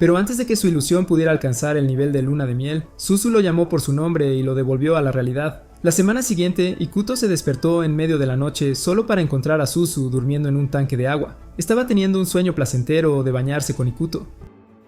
Pero antes de que su ilusión pudiera alcanzar el nivel de luna de miel, Suzu lo llamó por su nombre y lo devolvió a la realidad. La semana siguiente, Ikuto se despertó en medio de la noche solo para encontrar a Suzu durmiendo en un tanque de agua. Estaba teniendo un sueño placentero de bañarse con Ikuto.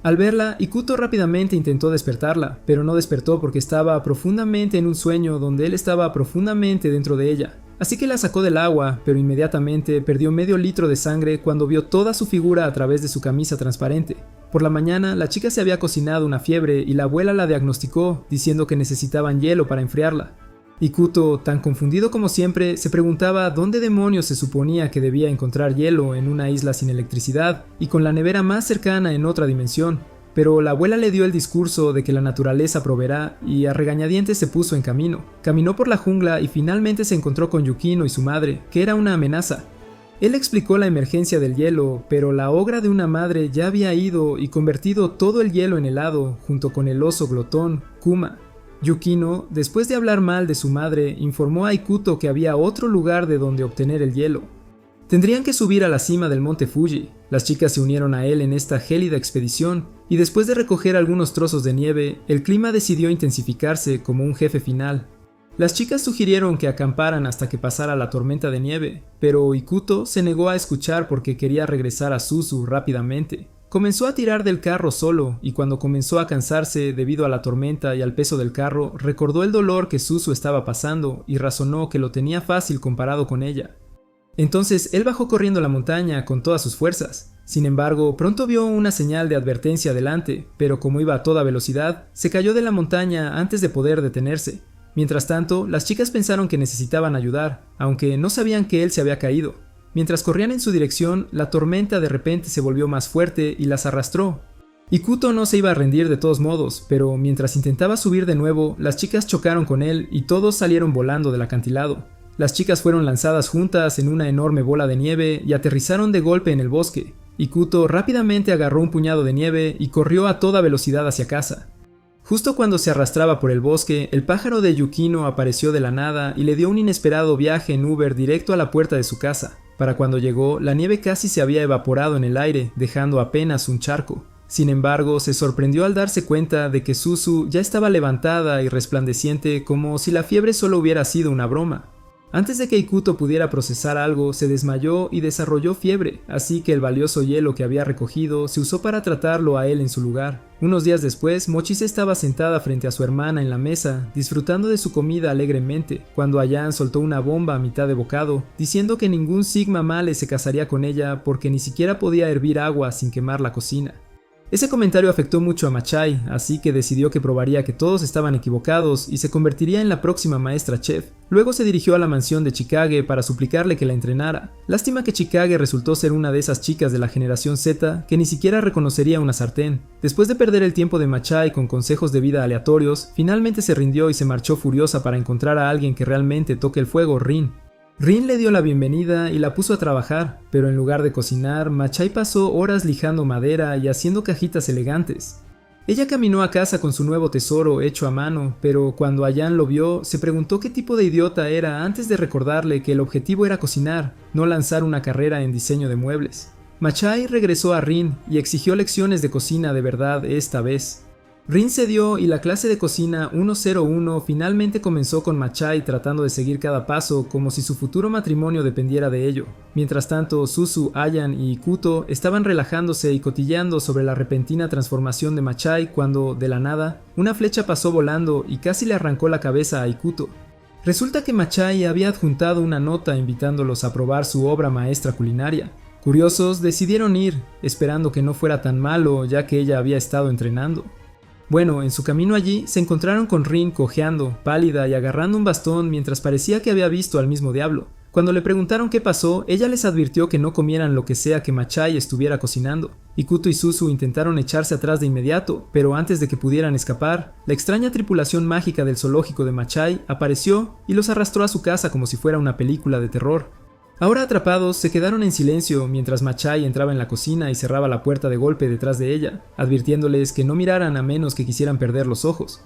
Al verla, Ikuto rápidamente intentó despertarla, pero no despertó porque estaba profundamente en un sueño donde él estaba profundamente dentro de ella. Así que la sacó del agua, pero inmediatamente perdió medio litro de sangre cuando vio toda su figura a través de su camisa transparente. Por la mañana, la chica se había cocinado una fiebre y la abuela la diagnosticó, diciendo que necesitaban hielo para enfriarla. Ikuto, tan confundido como siempre, se preguntaba dónde demonios se suponía que debía encontrar hielo en una isla sin electricidad y con la nevera más cercana en otra dimensión. Pero la abuela le dio el discurso de que la naturaleza proveerá y a regañadientes se puso en camino. Caminó por la jungla y finalmente se encontró con Yukino y su madre, que era una amenaza. Él explicó la emergencia del hielo, pero la ogra de una madre ya había ido y convertido todo el hielo en helado, junto con el oso glotón, Kuma. Yukino, después de hablar mal de su madre, informó a Ikuto que había otro lugar de donde obtener el hielo. Tendrían que subir a la cima del monte Fuji. Las chicas se unieron a él en esta gélida expedición, y después de recoger algunos trozos de nieve, el clima decidió intensificarse como un jefe final. Las chicas sugirieron que acamparan hasta que pasara la tormenta de nieve, pero Ikuto se negó a escuchar porque quería regresar a Suzu rápidamente. Comenzó a tirar del carro solo, y cuando comenzó a cansarse debido a la tormenta y al peso del carro, recordó el dolor que Suzu estaba pasando y razonó que lo tenía fácil comparado con ella. Entonces él bajó corriendo la montaña con todas sus fuerzas. Sin embargo, pronto vio una señal de advertencia adelante, pero como iba a toda velocidad, se cayó de la montaña antes de poder detenerse. Mientras tanto, las chicas pensaron que necesitaban ayudar, aunque no sabían que él se había caído. Mientras corrían en su dirección, la tormenta de repente se volvió más fuerte y las arrastró. Ikuto no se iba a rendir de todos modos, pero mientras intentaba subir de nuevo, las chicas chocaron con él y todos salieron volando del acantilado. Las chicas fueron lanzadas juntas en una enorme bola de nieve y aterrizaron de golpe en el bosque. Ikuto rápidamente agarró un puñado de nieve y corrió a toda velocidad hacia casa. Justo cuando se arrastraba por el bosque, el pájaro de Yukino apareció de la nada y le dio un inesperado viaje en Uber directo a la puerta de su casa. Para cuando llegó, la nieve casi se había evaporado en el aire, dejando apenas un charco. Sin embargo, se sorprendió al darse cuenta de que Suzu ya estaba levantada y resplandeciente como si la fiebre solo hubiera sido una broma. Antes de que Ikuto pudiera procesar algo, se desmayó y desarrolló fiebre, así que el valioso hielo que había recogido se usó para tratarlo a él en su lugar. Unos días después, Mochise estaba sentada frente a su hermana en la mesa, disfrutando de su comida alegremente, cuando Ayan soltó una bomba a mitad de bocado, diciendo que ningún Sigma Male se casaría con ella porque ni siquiera podía hervir agua sin quemar la cocina. Ese comentario afectó mucho a Machai, así que decidió que probaría que todos estaban equivocados y se convertiría en la próxima maestra chef. Luego se dirigió a la mansión de Chikage para suplicarle que la entrenara. Lástima que Chikage resultó ser una de esas chicas de la generación Z que ni siquiera reconocería una sartén. Después de perder el tiempo de Machai con consejos de vida aleatorios, finalmente se rindió y se marchó furiosa para encontrar a alguien que realmente toque el fuego, Rin. Rin le dio la bienvenida y la puso a trabajar, pero en lugar de cocinar, Machai pasó horas lijando madera y haciendo cajitas elegantes. Ella caminó a casa con su nuevo tesoro hecho a mano, pero cuando Ayan lo vio, se preguntó qué tipo de idiota era antes de recordarle que el objetivo era cocinar, no lanzar una carrera en diseño de muebles. Machai regresó a Rin y exigió lecciones de cocina de verdad esta vez. Rin cedió y la clase de cocina 101 finalmente comenzó con Machai tratando de seguir cada paso como si su futuro matrimonio dependiera de ello. Mientras tanto, Suzu, Ayan y Ikuto estaban relajándose y cotilleando sobre la repentina transformación de Machai cuando, de la nada, una flecha pasó volando y casi le arrancó la cabeza a Ikuto. Resulta que Machai había adjuntado una nota invitándolos a probar su obra maestra culinaria. Curiosos, decidieron ir, esperando que no fuera tan malo ya que ella había estado entrenando. Bueno, en su camino allí se encontraron con Rin cojeando, pálida y agarrando un bastón mientras parecía que había visto al mismo diablo. Cuando le preguntaron qué pasó, ella les advirtió que no comieran lo que sea que Machai estuviera cocinando. Ikuto y Suzu intentaron echarse atrás de inmediato, pero antes de que pudieran escapar, la extraña tripulación mágica del zoológico de Machai apareció y los arrastró a su casa como si fuera una película de terror. Ahora atrapados, se quedaron en silencio mientras Machai entraba en la cocina y cerraba la puerta de golpe detrás de ella, advirtiéndoles que no miraran a menos que quisieran perder los ojos.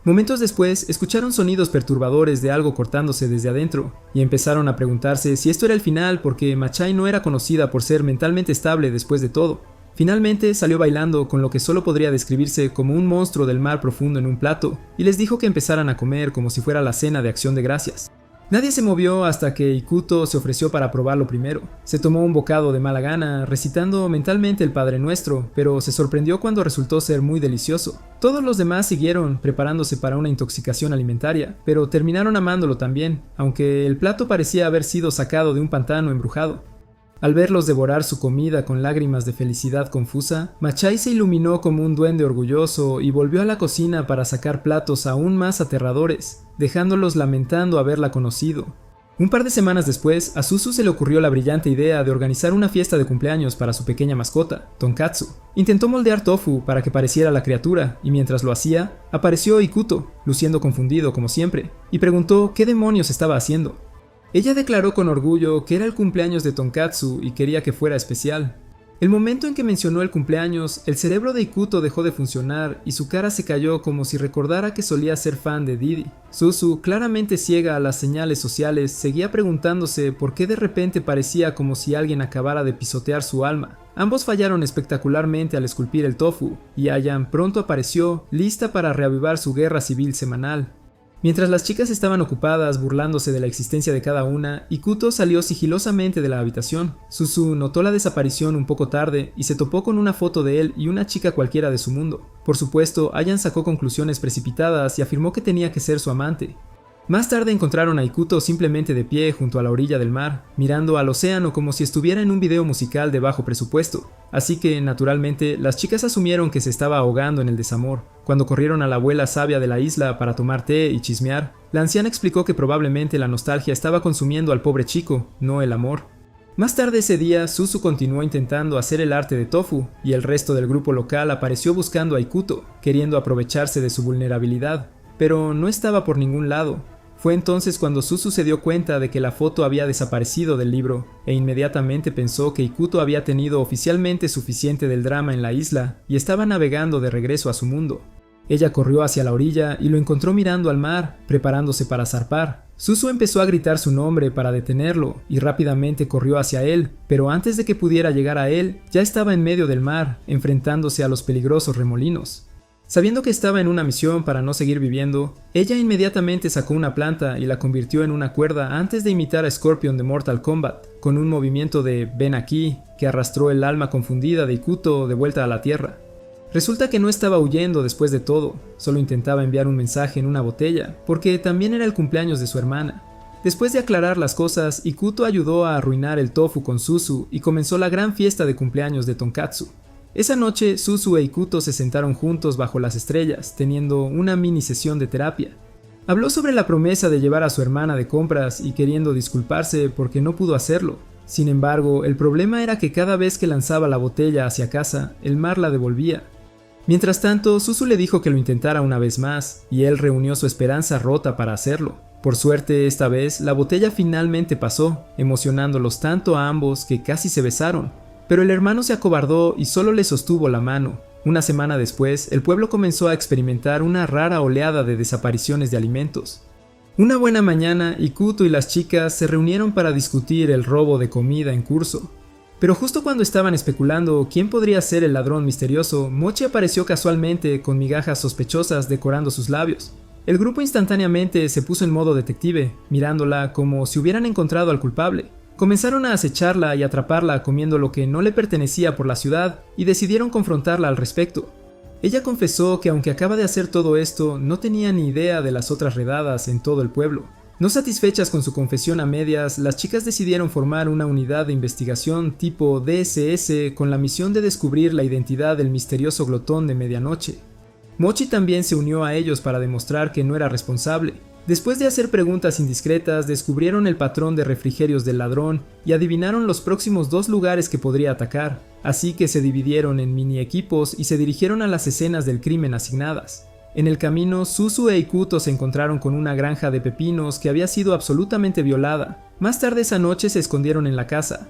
Momentos después, escucharon sonidos perturbadores de algo cortándose desde adentro, y empezaron a preguntarse si esto era el final porque Machai no era conocida por ser mentalmente estable después de todo. Finalmente salió bailando con lo que solo podría describirse como un monstruo del mar profundo en un plato, y les dijo que empezaran a comer como si fuera la cena de Acción de Gracias. Nadie se movió hasta que Ikuto se ofreció para probarlo primero. Se tomó un bocado de mala gana, recitando mentalmente el Padre Nuestro, pero se sorprendió cuando resultó ser muy delicioso. Todos los demás siguieron, preparándose para una intoxicación alimentaria, pero terminaron amándolo también, aunque el plato parecía haber sido sacado de un pantano embrujado. Al verlos devorar su comida con lágrimas de felicidad confusa, Machai se iluminó como un duende orgulloso y volvió a la cocina para sacar platos aún más aterradores, dejándolos lamentando haberla conocido. Un par de semanas después, a Suzu se le ocurrió la brillante idea de organizar una fiesta de cumpleaños para su pequeña mascota, Tonkatsu. Intentó moldear tofu para que pareciera la criatura, y mientras lo hacía, apareció Ikuto, luciendo confundido como siempre, y preguntó qué demonios estaba haciendo. Ella declaró con orgullo que era el cumpleaños de Tonkatsu y quería que fuera especial. El momento en que mencionó el cumpleaños, el cerebro de Ikuto dejó de funcionar y su cara se cayó como si recordara que solía ser fan de Didi. Suzu, claramente ciega a las señales sociales, seguía preguntándose por qué de repente parecía como si alguien acabara de pisotear su alma. Ambos fallaron espectacularmente al esculpir el tofu, y Ayan pronto apareció, lista para reavivar su guerra civil semanal. Mientras las chicas estaban ocupadas burlándose de la existencia de cada una, Ikuto salió sigilosamente de la habitación. Suzu notó la desaparición un poco tarde y se topó con una foto de él y una chica cualquiera de su mundo. Por supuesto, Ayan sacó conclusiones precipitadas y afirmó que tenía que ser su amante. Más tarde encontraron a Ikuto simplemente de pie junto a la orilla del mar, mirando al océano como si estuviera en un video musical de bajo presupuesto. Así que, naturalmente, las chicas asumieron que se estaba ahogando en el desamor. Cuando corrieron a la abuela sabia de la isla para tomar té y chismear, la anciana explicó que probablemente la nostalgia estaba consumiendo al pobre chico, no el amor. Más tarde ese día, Suzu continuó intentando hacer el arte de tofu, y el resto del grupo local apareció buscando a Ikuto, queriendo aprovecharse de su vulnerabilidad, pero no estaba por ningún lado. Fue entonces cuando Suzu se dio cuenta de que la foto había desaparecido del libro, e inmediatamente pensó que Ikuto había tenido oficialmente suficiente del drama en la isla y estaba navegando de regreso a su mundo. Ella corrió hacia la orilla y lo encontró mirando al mar, preparándose para zarpar. Suzu empezó a gritar su nombre para detenerlo y rápidamente corrió hacia él, pero antes de que pudiera llegar a él, ya estaba en medio del mar, enfrentándose a los peligrosos remolinos. Sabiendo que estaba en una misión para no seguir viviendo, ella inmediatamente sacó una planta y la convirtió en una cuerda antes de imitar a Scorpion de Mortal Kombat, con un movimiento de "ven aquí", que arrastró el alma confundida de Ikuto de vuelta a la tierra. Resulta que no estaba huyendo después de todo, solo intentaba enviar un mensaje en una botella, porque también era el cumpleaños de su hermana. Después de aclarar las cosas, Ikuto ayudó a arruinar el tofu con Suzu y comenzó la gran fiesta de cumpleaños de Tonkatsu. Esa noche, Suzu e Ikuto se sentaron juntos bajo las estrellas, teniendo una mini sesión de terapia. Habló sobre la promesa de llevar a su hermana de compras y queriendo disculparse porque no pudo hacerlo. Sin embargo, el problema era que cada vez que lanzaba la botella hacia casa, el mar la devolvía. Mientras tanto, Suzu le dijo que lo intentara una vez más, y él reunió su esperanza rota para hacerlo. Por suerte, esta vez, la botella finalmente pasó, emocionándolos tanto a ambos que casi se besaron. Pero el hermano se acobardó y solo le sostuvo la mano. Una semana después, el pueblo comenzó a experimentar una rara oleada de desapariciones de alimentos. Una buena mañana, Ikuto y las chicas se reunieron para discutir el robo de comida en curso. Pero justo cuando estaban especulando quién podría ser el ladrón misterioso, Mochi apareció casualmente con migajas sospechosas decorando sus labios. El grupo instantáneamente se puso en modo detective, mirándola como si hubieran encontrado al culpable. Comenzaron a acecharla y atraparla comiendo lo que no le pertenecía por la ciudad y decidieron confrontarla al respecto. Ella confesó que aunque acaba de hacer todo esto, no tenía ni idea de las otras redadas en todo el pueblo. No satisfechas con su confesión a medias, las chicas decidieron formar una unidad de investigación tipo DSS con la misión de descubrir la identidad del misterioso glotón de medianoche. Mochi también se unió a ellos para demostrar que no era responsable. Después de hacer preguntas indiscretas, descubrieron el patrón de refrigerios del ladrón y adivinaron los próximos 2 lugares que podría atacar, así que se dividieron en mini equipos y se dirigieron a las escenas del crimen asignadas. En el camino, Suzu e Ikuto se encontraron con una granja de pepinos que había sido absolutamente violada. Más tarde esa noche se escondieron en la casa.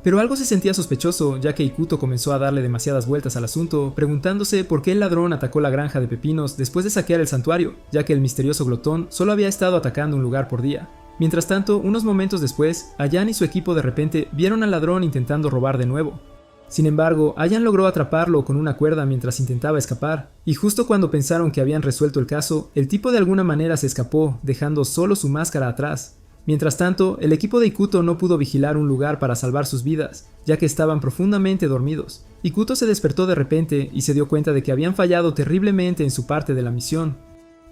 Pero algo se sentía sospechoso, ya que Ikuto comenzó a darle demasiadas vueltas al asunto, preguntándose por qué el ladrón atacó la granja de pepinos después de saquear el santuario, ya que el misterioso glotón solo había estado atacando un lugar por día. Mientras tanto, unos momentos después, Ayan y su equipo de repente vieron al ladrón intentando robar de nuevo. Sin embargo, Ayan logró atraparlo con una cuerda mientras intentaba escapar, y justo cuando pensaron que habían resuelto el caso, el tipo de alguna manera se escapó, dejando solo su máscara atrás. Mientras tanto, el equipo de Ikuto no pudo vigilar un lugar para salvar sus vidas, ya que estaban profundamente dormidos. Ikuto se despertó de repente y se dio cuenta de que habían fallado terriblemente en su parte de la misión.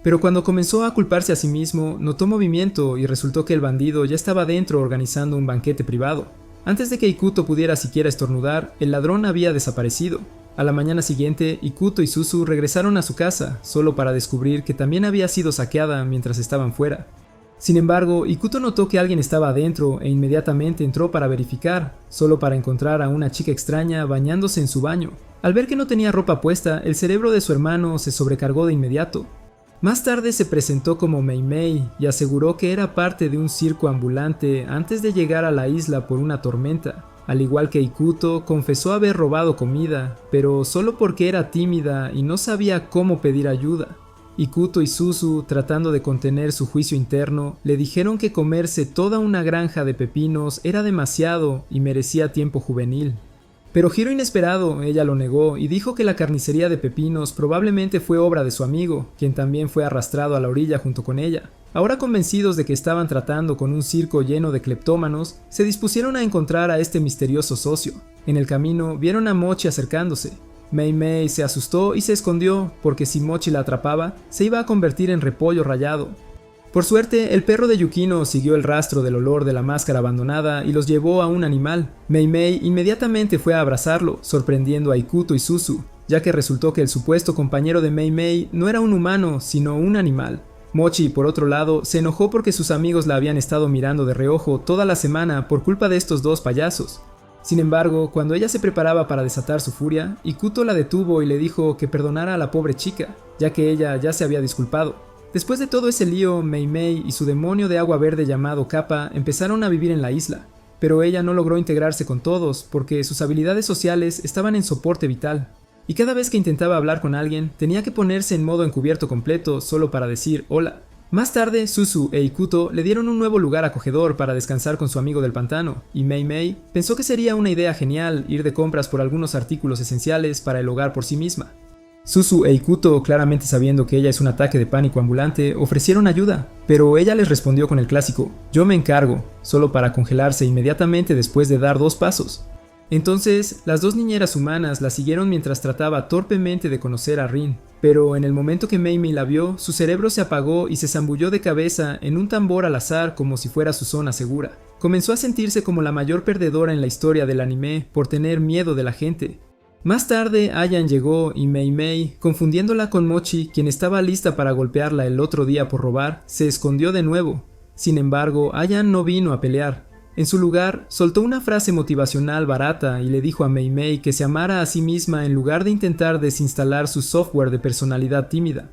Pero cuando comenzó a culparse a sí mismo, notó movimiento y resultó que el bandido ya estaba dentro organizando un banquete privado. Antes de que Ikuto pudiera siquiera estornudar, el ladrón había desaparecido. A la mañana siguiente, Ikuto y Suzu regresaron a su casa, solo para descubrir que también había sido saqueada mientras estaban fuera. Sin embargo, Ikuto notó que alguien estaba adentro e inmediatamente entró para verificar, solo para encontrar a una chica extraña bañándose en su baño. Al ver que no tenía ropa puesta, el cerebro de su hermano se sobrecargó de inmediato. Más tarde se presentó como Mei Mei y aseguró que era parte de un circo ambulante antes de llegar a la isla por una tormenta. Al igual que Ikuto, confesó haber robado comida, pero solo porque era tímida y no sabía cómo pedir ayuda. Ikuto y Suzu, tratando de contener su juicio interno, le dijeron que comerse toda una granja de pepinos era demasiado y merecía tiempo juvenil. Pero giro inesperado, ella lo negó y dijo que la carnicería de pepinos probablemente fue obra de su amigo, quien también fue arrastrado a la orilla junto con ella. Ahora convencidos de que estaban tratando con un circo lleno de cleptómanos, se dispusieron a encontrar a este misterioso socio. En el camino vieron a Mochi acercándose. Mei Mei se asustó y se escondió, porque si Mochi la atrapaba, se iba a convertir en repollo rallado. Por suerte, el perro de Yukino siguió el rastro del olor de la máscara abandonada y los llevó a un animal. Mei Mei inmediatamente fue a abrazarlo, sorprendiendo a Ikuto y Suzu, ya que resultó que el supuesto compañero de Mei Mei no era un humano, sino un animal. Mochi, por otro lado, se enojó porque sus amigos la habían estado mirando de reojo toda la semana por culpa de estos 2 payasos. Sin embargo, cuando ella se preparaba para desatar su furia, Ikuto la detuvo y le dijo que perdonara a la pobre chica, ya que ella ya se había disculpado. Después de todo ese lío, Mei Mei y su demonio de agua verde llamado Kappa empezaron a vivir en la isla, pero ella no logró integrarse con todos porque sus habilidades sociales estaban en soporte vital, y cada vez que intentaba hablar con alguien tenía que ponerse en modo encubierto completo solo para decir hola. Más tarde, Suzu e Ikuto le dieron un nuevo lugar acogedor para descansar con su amigo del pantano, y Mei Mei pensó que sería una idea genial ir de compras por algunos artículos esenciales para el hogar por sí misma. Suzu e Ikuto, claramente sabiendo que ella es un ataque de pánico ambulante, ofrecieron ayuda, pero ella les respondió con el clásico "yo me encargo", solo para congelarse inmediatamente después de dar 2 pasos. Entonces, las 2 niñeras humanas la siguieron mientras trataba torpemente de conocer a Rin, pero en el momento que Mei Mei la vio, su cerebro se apagó y se zambulló de cabeza en un tambor al azar como si fuera su zona segura. Comenzó a sentirse como la mayor perdedora en la historia del anime por tener miedo de la gente. Más tarde, Ayan llegó y Mei Mei, confundiéndola con Mochi, quien estaba lista para golpearla el otro día por robar, se escondió de nuevo. Sin embargo, Ayan no vino a pelear. En su lugar, soltó una frase motivacional barata y le dijo a Mei Mei que se amara a sí misma en lugar de intentar desinstalar su software de personalidad tímida.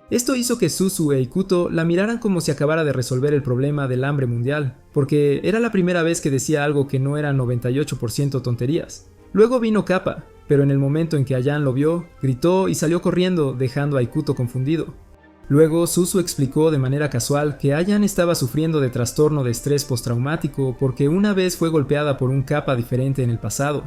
Esto hizo que Suzu e Ikuto la miraran como si acabara de resolver el problema del hambre mundial, porque era la primera vez que decía algo que no era 98% tonterías. Luego vino Kappa, pero en el momento en que Ayan lo vio, gritó y salió corriendo, dejando a Ikuto confundido. Luego, Suzu explicó de manera casual que Ayan estaba sufriendo de trastorno de estrés postraumático porque una vez fue golpeada por un Kappa diferente en el pasado.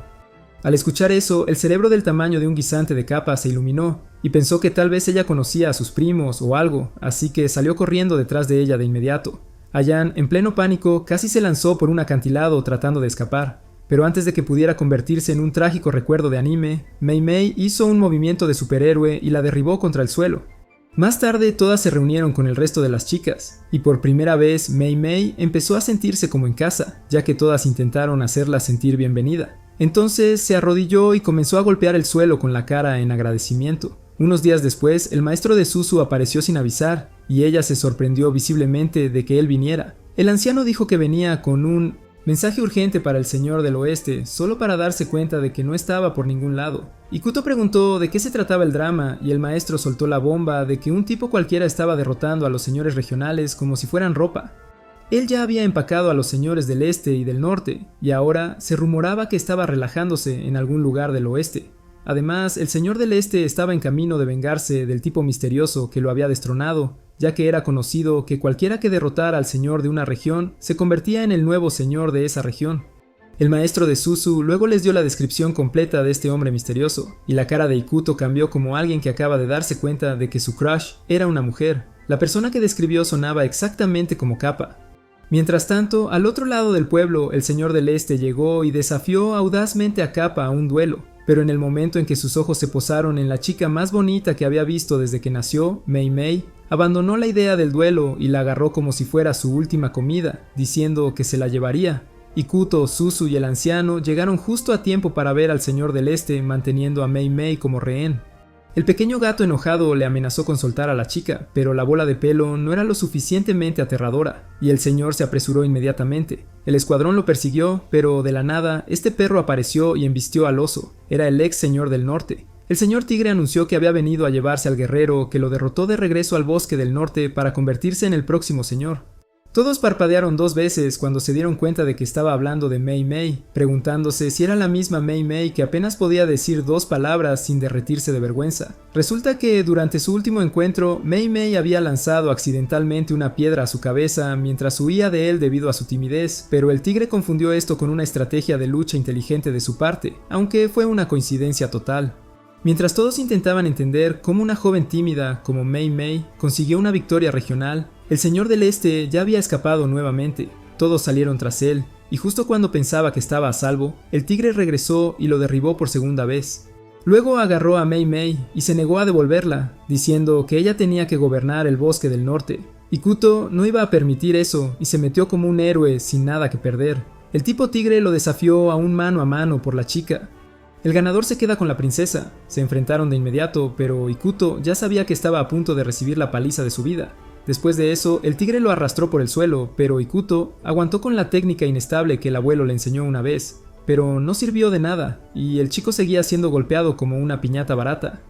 Al escuchar eso, el cerebro del tamaño de un guisante de Kappa se iluminó y pensó que tal vez ella conocía a sus primos o algo, así que salió corriendo detrás de ella de inmediato. Ayan, en pleno pánico, casi se lanzó por un acantilado tratando de escapar. Pero antes de que pudiera convertirse en un trágico recuerdo de anime, Mei Mei hizo un movimiento de superhéroe y la derribó contra el suelo. Más tarde todas se reunieron con el resto de las chicas, y por primera vez Mei Mei empezó a sentirse como en casa, ya que todas intentaron hacerla sentir bienvenida. Entonces se arrodilló y comenzó a golpear el suelo con la cara en agradecimiento. Unos días después, el maestro de Suzu apareció sin avisar, y ella se sorprendió visiblemente de que él viniera. El anciano dijo que venía con un mensaje urgente para el señor del oeste, solo para darse cuenta de que no estaba por ningún lado. Ikuto preguntó de qué se trataba el drama y el maestro soltó la bomba de que un tipo cualquiera estaba derrotando a los señores regionales como si fueran ropa. Él ya había empacado a los señores del este y del norte, y ahora se rumoraba que estaba relajándose en algún lugar del oeste. Además, el señor del este estaba en camino de vengarse del tipo misterioso que lo había destronado, ya que era conocido que cualquiera que derrotara al señor de una región se convertía en el nuevo señor de esa región. El maestro de Suzu luego les dio la descripción completa de este hombre misterioso, y la cara de Ikuto cambió como alguien que acaba de darse cuenta de que su crush era una mujer. La persona que describió sonaba exactamente como Kappa. Mientras tanto, al otro lado del pueblo, el señor del este llegó y desafió audazmente a Kappa a un duelo, pero en el momento en que sus ojos se posaron en la chica más bonita que había visto desde que nació, Mei Mei, abandonó la idea del duelo y la agarró como si fuera su última comida, diciendo que se la llevaría. Ikuto, Suzu y el anciano llegaron justo a tiempo para ver al señor del este manteniendo a Mei Mei como rehén. El pequeño gato enojado le amenazó con soltar a la chica, pero la bola de pelo no era lo suficientemente aterradora, y el señor se apresuró inmediatamente. El escuadrón lo persiguió, pero de la nada, este perro apareció y embistió al oso. Era el ex señor del norte. El señor tigre anunció que había venido a llevarse al guerrero que lo derrotó de regreso al bosque del norte para convertirse en el próximo señor. Todos parpadearon 2 veces cuando se dieron cuenta de que estaba hablando de Mei Mei, preguntándose si era la misma Mei Mei que apenas podía decir 2 palabras sin derretirse de vergüenza. Resulta que durante su último encuentro, Mei Mei había lanzado accidentalmente una piedra a su cabeza mientras huía de él debido a su timidez, pero el tigre confundió esto con una estrategia de lucha inteligente de su parte, aunque fue una coincidencia total. Mientras todos intentaban entender cómo una joven tímida como Mei Mei consiguió una victoria regional, el señor del este ya había escapado nuevamente. Todos salieron tras él, y justo cuando pensaba que estaba a salvo, el tigre regresó y lo derribó por segunda vez. Luego agarró a Mei Mei y se negó a devolverla, diciendo que ella tenía que gobernar el bosque del norte. Ikuto no iba a permitir eso y se metió como un héroe sin nada que perder. El tipo tigre lo desafió a un mano a mano por la chica. El ganador se queda con la princesa. Se enfrentaron de inmediato, pero Ikuto ya sabía que estaba a punto de recibir la paliza de su vida. Después de eso, el tigre lo arrastró por el suelo, pero Ikuto aguantó con la técnica inestable que el abuelo le enseñó una vez. Pero no sirvió de nada, y el chico seguía siendo golpeado como una piñata barata.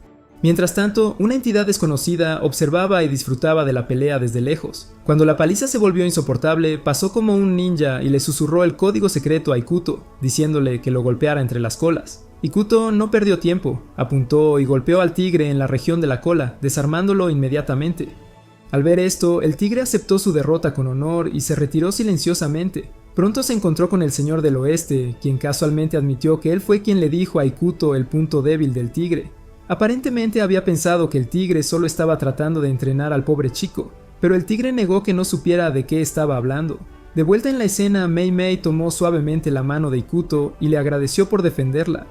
Mientras tanto, una entidad desconocida observaba y disfrutaba de la pelea desde lejos. Cuando la paliza se volvió insoportable, pasó como un ninja y le susurró el código secreto a Ikuto, diciéndole que lo golpeara entre las colas. Ikuto no perdió tiempo, apuntó y golpeó al tigre en la región de la cola, desarmándolo inmediatamente. Al ver esto, el tigre aceptó su derrota con honor y se retiró silenciosamente. Pronto se encontró con el señor del oeste, quien casualmente admitió que él fue quien le dijo a Ikuto el punto débil del tigre. Aparentemente había pensado que el tigre solo estaba tratando de entrenar al pobre chico, pero el tigre negó que no supiera de qué estaba hablando. De vuelta en la escena, Mei Mei tomó suavemente la mano de Ikuto y le agradeció por defenderla.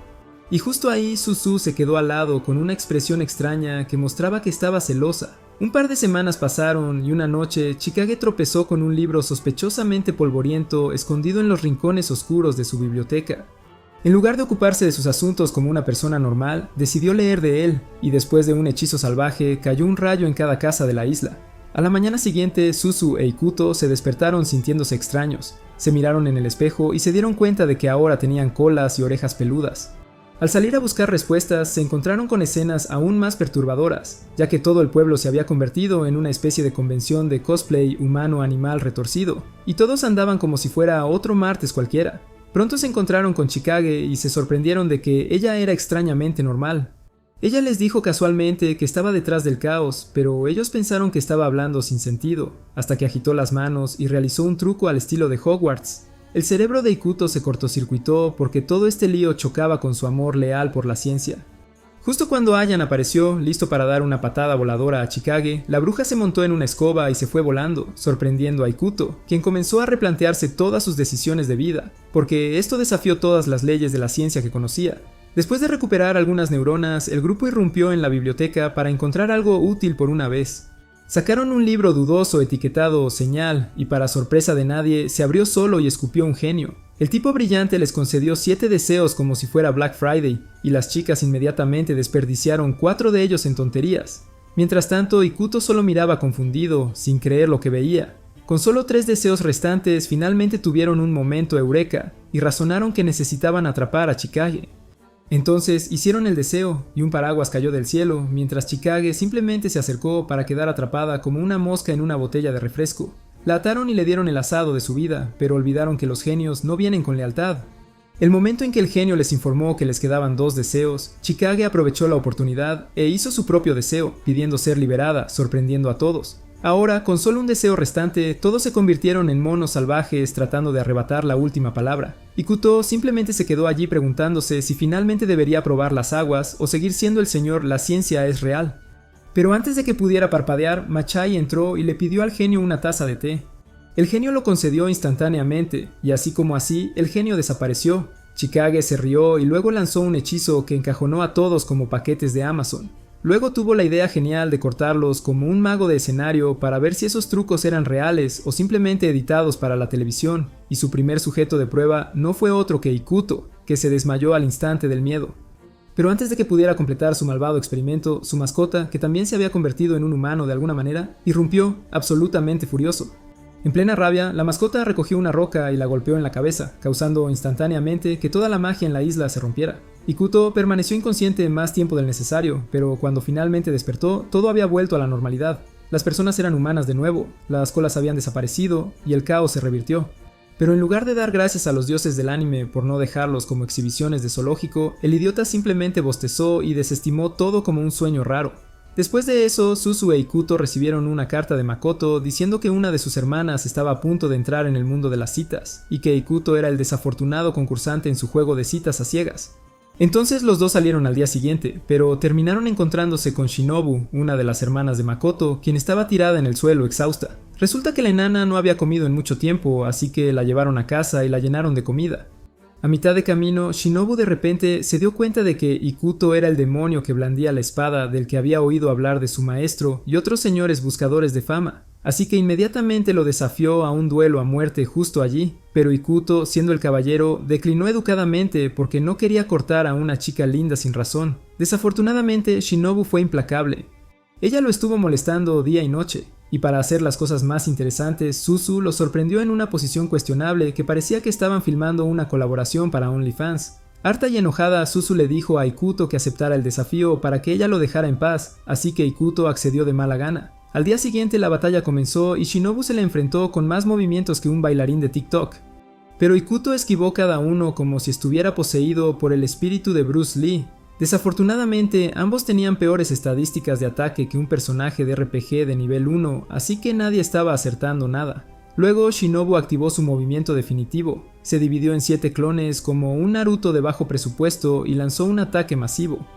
Y justo ahí Suzu se quedó al lado con una expresión extraña que mostraba que estaba celosa. Un par de semanas pasaron y una noche Chikage tropezó con un libro sospechosamente polvoriento escondido en los rincones oscuros de su biblioteca. En lugar de ocuparse de sus asuntos como una persona normal, decidió leer de él, y después de un hechizo salvaje cayó un rayo en cada casa de la isla. A la mañana siguiente, Suzu e Ikuto se despertaron sintiéndose extraños. Se miraron en el espejo y se dieron cuenta de que ahora tenían colas y orejas peludas. Al salir a buscar respuestas, se encontraron con escenas aún más perturbadoras, ya que todo el pueblo se había convertido en una especie de convención de cosplay humano-animal retorcido, y todos andaban como si fuera otro martes cualquiera. Pronto se encontraron con Chikage y se sorprendieron de que ella era extrañamente normal. Ella les dijo casualmente que estaba detrás del caos, pero ellos pensaron que estaba hablando sin sentido, hasta que agitó las manos y realizó un truco al estilo de Hogwarts. El cerebro de Ikuto se cortocircuitó porque todo este lío chocaba con su amor leal por la ciencia. Justo cuando Ayan apareció, listo para dar una patada voladora a Chikage, la bruja se montó en una escoba y se fue volando, sorprendiendo a Ikuto, quien comenzó a replantearse todas sus decisiones de vida, porque esto desafió todas las leyes de la ciencia que conocía. Después de recuperar algunas neuronas, el grupo irrumpió en la biblioteca para encontrar algo útil por una vez. Sacaron un libro dudoso etiquetado Señal, y para sorpresa de nadie, se abrió solo y escupió un genio. El tipo brillante les concedió 7 deseos como si fuera Black Friday, y las chicas inmediatamente desperdiciaron 4 de ellos en tonterías. Mientras tanto, Ikuto solo miraba confundido, sin creer lo que veía. Con solo 3 deseos restantes, finalmente tuvieron un momento eureka, y razonaron que necesitaban atrapar a Chikage. Entonces hicieron el deseo, y un paraguas cayó del cielo, mientras Chikage simplemente se acercó para quedar atrapada como una mosca en una botella de refresco. La ataron y le dieron el asado de su vida, pero olvidaron que los genios no vienen con lealtad. El momento en que el genio les informó que les quedaban 2 deseos, Chikage aprovechó la oportunidad e hizo su propio deseo, pidiendo ser liberada, sorprendiendo a todos. Ahora, con solo un deseo restante, todos se convirtieron en monos salvajes tratando de arrebatar la última palabra. Ikuto simplemente se quedó allí preguntándose si finalmente debería probar las aguas o seguir siendo el señor "la ciencia es real". Pero antes de que pudiera parpadear, Machai entró y le pidió al genio una taza de té. El genio lo concedió instantáneamente, y así como así, el genio desapareció. Chikage se rió y luego lanzó un hechizo que encajonó a todos como paquetes de Amazon. Luego tuvo la idea genial de cortarlos como un mago de escenario para ver si esos trucos eran reales o simplemente editados para la televisión, y su primer sujeto de prueba no fue otro que Ikuto, que se desmayó al instante del miedo. Pero antes de que pudiera completar su malvado experimento, su mascota, que también se había convertido en un humano de alguna manera, irrumpió, absolutamente furioso. En plena rabia, la mascota recogió una roca y la golpeó en la cabeza, causando instantáneamente que toda la magia en la isla se rompiera. Ikuto permaneció inconsciente más tiempo del necesario, pero cuando finalmente despertó, todo había vuelto a la normalidad. Las personas eran humanas de nuevo, las colas habían desaparecido y el caos se revirtió. Pero en lugar de dar gracias a los dioses del anime por no dejarlos como exhibiciones de zoológico, el idiota simplemente bostezó y desestimó todo como un sueño raro. Después de eso, Suzu e Ikuto recibieron una carta de Makoto diciendo que una de sus hermanas estaba a punto de entrar en el mundo de las citas, y que Ikuto era el desafortunado concursante en su juego de citas a ciegas. Entonces los dos salieron al día siguiente, pero terminaron encontrándose con Shinobu, una de las hermanas de Makoto, quien estaba tirada en el suelo exhausta. Resulta que la enana no había comido en mucho tiempo, así que la llevaron a casa y la llenaron de comida. A mitad de camino, Shinobu de repente se dio cuenta de que Ikuto era el demonio que blandía la espada del que había oído hablar de su maestro y otros señores buscadores de fama, así que inmediatamente lo desafió a un duelo a muerte justo allí, pero Ikuto, siendo el caballero, declinó educadamente porque no quería cortar a una chica linda sin razón. Desafortunadamente, Shinobu fue implacable. Ella lo estuvo molestando día y noche, y para hacer las cosas más interesantes, Suzu lo sorprendió en una posición cuestionable que parecía que estaban filmando una colaboración para OnlyFans. Harta y enojada, Suzu le dijo a Ikuto que aceptara el desafío para que ella lo dejara en paz, así que Ikuto accedió de mala gana. Al día siguiente la batalla comenzó y Shinobu se le enfrentó con más movimientos que un bailarín de TikTok. Pero Ikuto esquivó cada uno como si estuviera poseído por el espíritu de Bruce Lee. Desafortunadamente, ambos tenían peores estadísticas de ataque que un personaje de RPG de nivel 1, así que nadie estaba acertando nada. Luego Shinobu activó su movimiento definitivo, se dividió en 7 clones como un Naruto de bajo presupuesto y lanzó un ataque masivo.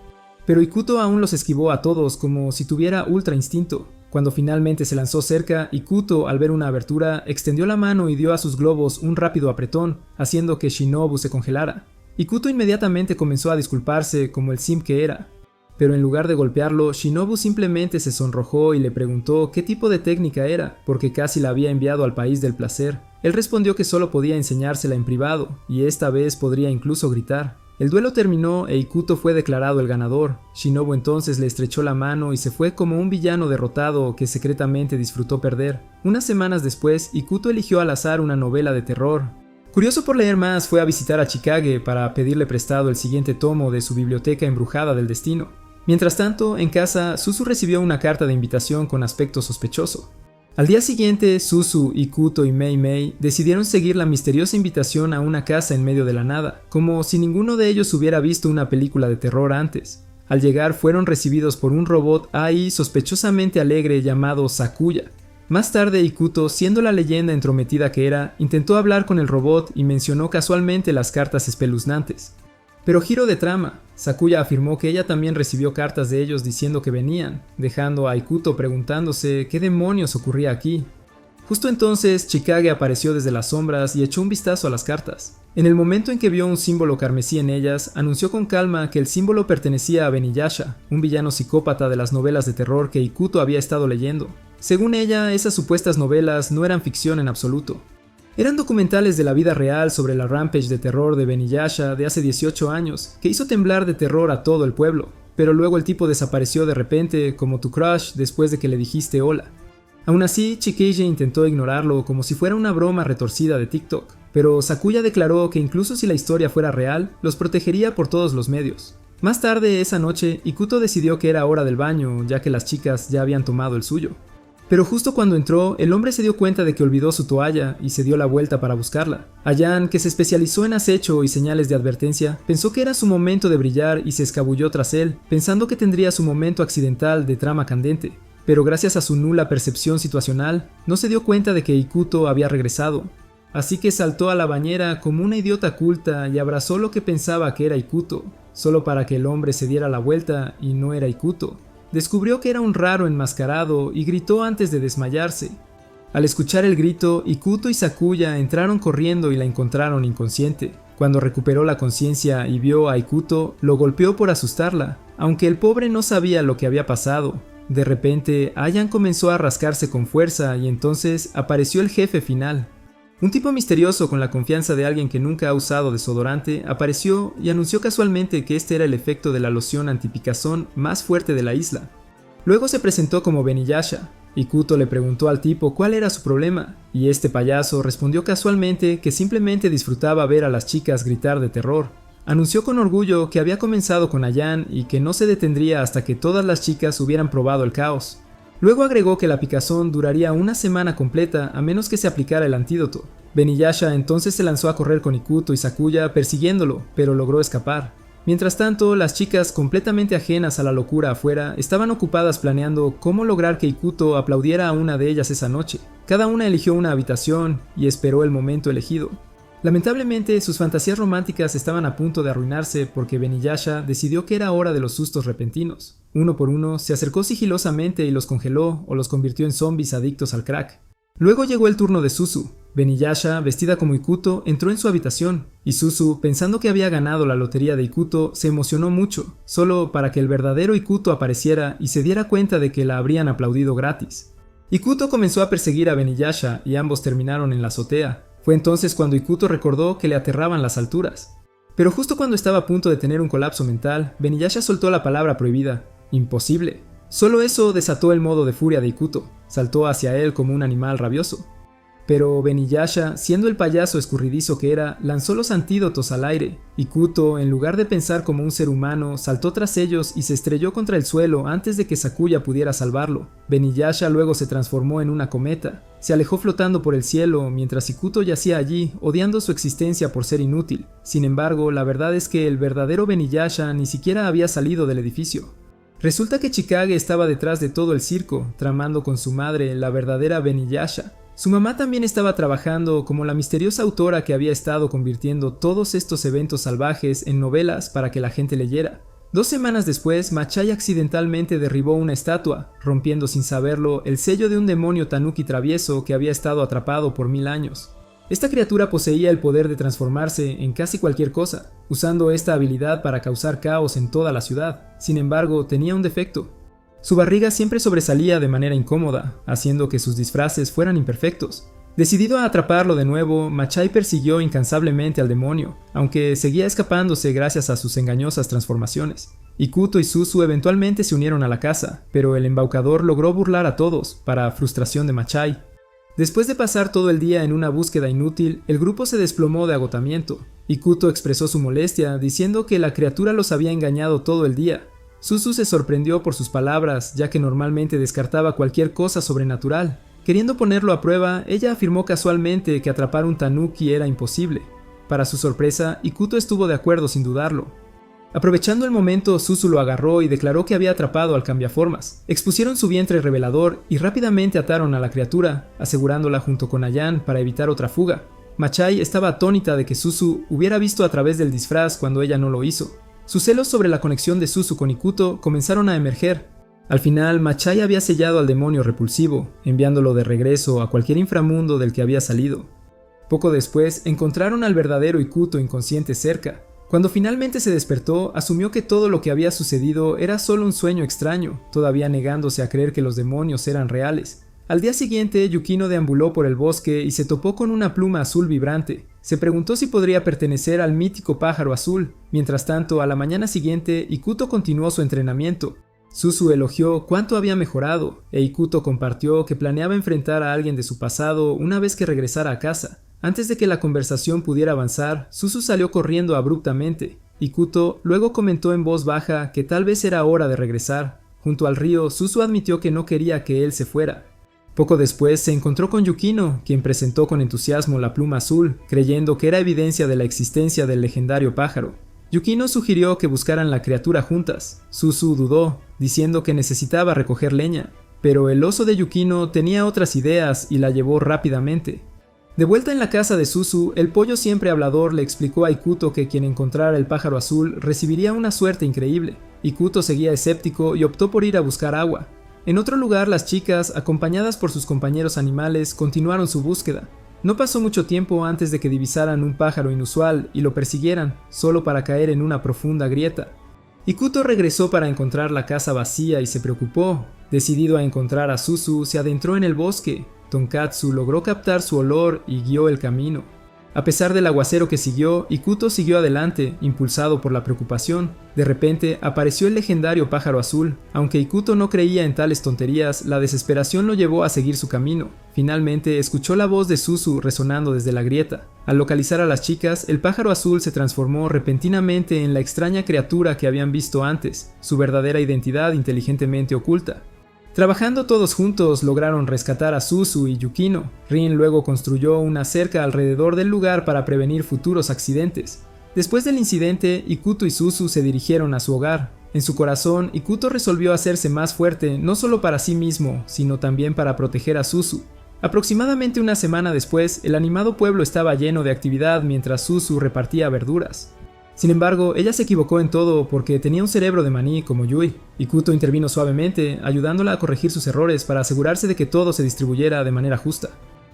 Pero Ikuto aún los esquivó a todos como si tuviera ultra instinto. Cuando finalmente se lanzó cerca, Ikuto, al ver una abertura, extendió la mano y dio a sus globos un rápido apretón, haciendo que Shinobu se congelara. Ikuto inmediatamente comenzó a disculparse como el simp que era, pero en lugar de golpearlo, Shinobu simplemente se sonrojó y le preguntó qué tipo de técnica era, porque casi la había enviado al país del placer. Él respondió que solo podía enseñársela en privado, y esta vez podría incluso gritar. El duelo terminó e Ikuto fue declarado el ganador. Shinobu entonces le estrechó la mano y se fue como un villano derrotado que secretamente disfrutó perder. Unas semanas después, Ikuto eligió al azar una novela de terror. Curioso por leer más, fue a visitar a Chikage para pedirle prestado el siguiente tomo de su biblioteca embrujada del destino. Mientras tanto, en casa, Suzu recibió una carta de invitación con aspecto sospechoso. Al día siguiente, Suzu, Ikuto y Mei Mei decidieron seguir la misteriosa invitación a una casa en medio de la nada, como si ninguno de ellos hubiera visto una película de terror antes. Al llegar, fueron recibidos por un robot AI sospechosamente alegre llamado Sakuya. Más tarde, Ikuto, siendo la leyenda entrometida que era, intentó hablar con el robot y mencionó casualmente las cartas espeluznantes. Pero giro de trama, Sakuya afirmó que ella también recibió cartas de ellos diciendo que venían, dejando a Ikuto preguntándose qué demonios ocurría aquí. Justo entonces, Chikage apareció desde las sombras y echó un vistazo a las cartas. En el momento en que vio un símbolo carmesí en ellas, anunció con calma que el símbolo pertenecía a Beniyasha, un villano psicópata de las novelas de terror que Ikuto había estado leyendo. Según ella, esas supuestas novelas no eran ficción en absoluto. Eran documentales de la vida real sobre la rampage de terror de Beniyasha de hace 18 años, que hizo temblar de terror a todo el pueblo, pero luego el tipo desapareció de repente, como tu crush después de que le dijiste hola. Aún así, Chikeiji intentó ignorarlo como si fuera una broma retorcida de TikTok, pero Sakuya declaró que incluso si la historia fuera real, los protegería por todos los medios. Más tarde esa noche, Ikuto decidió que era hora del baño, ya que las chicas ya habían tomado el suyo. Pero justo cuando entró, el hombre se dio cuenta de que olvidó su toalla y se dio la vuelta para buscarla. Ayan, que se especializó en acecho y señales de advertencia, pensó que era su momento de brillar y se escabulló tras él, pensando que tendría su momento accidental de trama candente. Pero gracias a su nula percepción situacional, no se dio cuenta de que Ikuto había regresado. Así que saltó a la bañera como una idiota culta y abrazó lo que pensaba que era Ikuto, solo para que el hombre se diera la vuelta y no era Ikuto. Descubrió que era un raro enmascarado y gritó antes de desmayarse. Al escuchar el grito, Ikuto y Sakuya entraron corriendo y la encontraron inconsciente. Cuando recuperó la conciencia y vio a Ikuto, lo golpeó por asustarla, aunque el pobre no sabía lo que había pasado. De repente, Ayan comenzó a rascarse con fuerza y entonces apareció el jefe final. Un tipo misterioso con la confianza de alguien que nunca ha usado desodorante apareció y anunció casualmente que este era el efecto de la loción antipicazón más fuerte de la isla. Luego se presentó como Beniyasha. Ikuto le preguntó al tipo cuál era su problema, y este payaso respondió casualmente que simplemente disfrutaba ver a las chicas gritar de terror. Anunció con orgullo que había comenzado con Ayan y que no se detendría hasta que todas las chicas hubieran probado el caos. Luego agregó que la picazón duraría una semana completa a menos que se aplicara el antídoto. Beniyasha entonces se lanzó a correr con Ikuto y Sakuya persiguiéndolo, pero logró escapar. Mientras tanto, las chicas, completamente ajenas a la locura afuera, estaban ocupadas planeando cómo lograr que Ikuto aplaudiera a una de ellas esa noche. Cada una eligió una habitación y esperó el momento elegido. Lamentablemente, sus fantasías románticas estaban a punto de arruinarse porque Beniyasha decidió que era hora de los sustos repentinos. Uno por uno, se acercó sigilosamente y los congeló o los convirtió en zombies adictos al crack. Luego llegó el turno de Suzu. Beniyasha, vestida como Ikuto, entró en su habitación, y Suzu, pensando que había ganado la lotería de Ikuto, se emocionó mucho, solo para que el verdadero Ikuto apareciera y se diera cuenta de que la habrían aplaudido gratis. Ikuto comenzó a perseguir a Beniyasha y ambos terminaron en la azotea. Fue entonces cuando Ikuto recordó que le aterraban las alturas. Pero justo cuando estaba a punto de tener un colapso mental, Beniyasha soltó la palabra prohibida: imposible. Solo eso desató el modo de furia de Ikuto. Saltó hacia él como un animal rabioso. Pero Beniyasha, siendo el payaso escurridizo que era, lanzó los antídotos al aire. Ikuto, en lugar de pensar como un ser humano, saltó tras ellos y se estrelló contra el suelo antes de que Sakuya pudiera salvarlo. Beniyasha luego se transformó en una cometa. Se alejó flotando por el cielo, mientras Ikuto yacía allí, odiando su existencia por ser inútil. Sin embargo, la verdad es que el verdadero Beniyasha ni siquiera había salido del edificio. Resulta que Chikage estaba detrás de todo el circo, tramando con su madre, la verdadera Beniyasha. Su mamá también estaba trabajando como la misteriosa autora que había estado convirtiendo todos estos eventos salvajes en novelas para que la gente leyera. 2 semanas después, Machai accidentalmente derribó una estatua, rompiendo sin saberlo el sello de un demonio tanuki travieso que había estado atrapado por 1000 años. Esta criatura poseía el poder de transformarse en casi cualquier cosa, usando esta habilidad para causar caos en toda la ciudad. Sin embargo, tenía un defecto. Su barriga siempre sobresalía de manera incómoda, haciendo que sus disfraces fueran imperfectos. Decidido a atraparlo de nuevo, Machai persiguió incansablemente al demonio, aunque seguía escapándose gracias a sus engañosas transformaciones. Ikuto y Suzu eventualmente se unieron a la caza, pero el embaucador logró burlar a todos, para frustración de Machai. Después de pasar todo el día en una búsqueda inútil, el grupo se desplomó de agotamiento. Ikuto expresó su molestia, diciendo que la criatura los había engañado todo el día. Suzu se sorprendió por sus palabras, ya que normalmente descartaba cualquier cosa sobrenatural. Queriendo ponerlo a prueba, ella afirmó casualmente que atrapar un tanuki era imposible. Para su sorpresa, Ikuto estuvo de acuerdo sin dudarlo. Aprovechando el momento, Suzu lo agarró y declaró que había atrapado al cambiaformas. Expusieron su vientre revelador y rápidamente ataron a la criatura, asegurándola junto con Ayan para evitar otra fuga. Machai estaba atónita de que Suzu hubiera visto a través del disfraz cuando ella no lo hizo. Sus celos sobre la conexión de Suzu con Ikuto comenzaron a emerger. Al final, Machai había sellado al demonio repulsivo, enviándolo de regreso a cualquier inframundo del que había salido. Poco después, encontraron al verdadero Ikuto inconsciente cerca. Cuando finalmente se despertó, asumió que todo lo que había sucedido era solo un sueño extraño, todavía negándose a creer que los demonios eran reales. Al día siguiente, Yukino deambuló por el bosque y se topó con una pluma azul vibrante. Se preguntó si podría pertenecer al mítico pájaro azul. Mientras tanto, a la mañana siguiente, Ikuto continuó su entrenamiento. Suzu elogió cuánto había mejorado, e Ikuto compartió que planeaba enfrentar a alguien de su pasado una vez que regresara a casa. Antes de que la conversación pudiera avanzar, Suzu salió corriendo abruptamente. Ikuto luego comentó en voz baja que tal vez era hora de regresar. Junto al río, Suzu admitió que no quería que él se fuera. Poco después se encontró con Yukino, quien presentó con entusiasmo la pluma azul, creyendo que era evidencia de la existencia del legendario pájaro. Yukino sugirió que buscaran la criatura juntas. Suzu dudó, diciendo que necesitaba recoger leña, pero el oso de Yukino tenía otras ideas y la llevó rápidamente. De vuelta en la casa de Suzu, el pollo siempre hablador le explicó a Ikuto que quien encontrara el pájaro azul recibiría una suerte increíble. Ikuto seguía escéptico y optó por ir a buscar agua. En otro lugar, las chicas, acompañadas por sus compañeros animales, continuaron su búsqueda. No pasó mucho tiempo antes de que divisaran un pájaro inusual y lo persiguieran, solo para caer en una profunda grieta. Ikuto regresó para encontrar la casa vacía y se preocupó. Decidido a encontrar a Suzu, se adentró en el bosque. Tonkatsu logró captar su olor y guió el camino. A pesar del aguacero que siguió, Ikuto siguió adelante, impulsado por la preocupación. De repente, apareció el legendario pájaro azul. Aunque Ikuto no creía en tales tonterías, la desesperación lo llevó a seguir su camino. Finalmente, escuchó la voz de Suzu resonando desde la grieta. Al localizar a las chicas, el pájaro azul se transformó repentinamente en la extraña criatura que habían visto antes, su verdadera identidad inteligentemente oculta. Trabajando todos juntos, lograron rescatar a Suzu y Yukino. Rin luego construyó una cerca alrededor del lugar para prevenir futuros accidentes. Después del incidente, Ikuto y Suzu se dirigieron a su hogar. En su corazón, Ikuto resolvió hacerse más fuerte no solo para sí mismo, sino también para proteger a Suzu. Aproximadamente una semana después, el animado pueblo estaba lleno de actividad mientras Suzu repartía verduras. Sin embargo, ella se equivocó en todo porque tenía un cerebro de maní como Yui. Ikuto intervino suavemente, ayudándola a corregir sus errores para asegurarse de que todo se distribuyera de manera justa.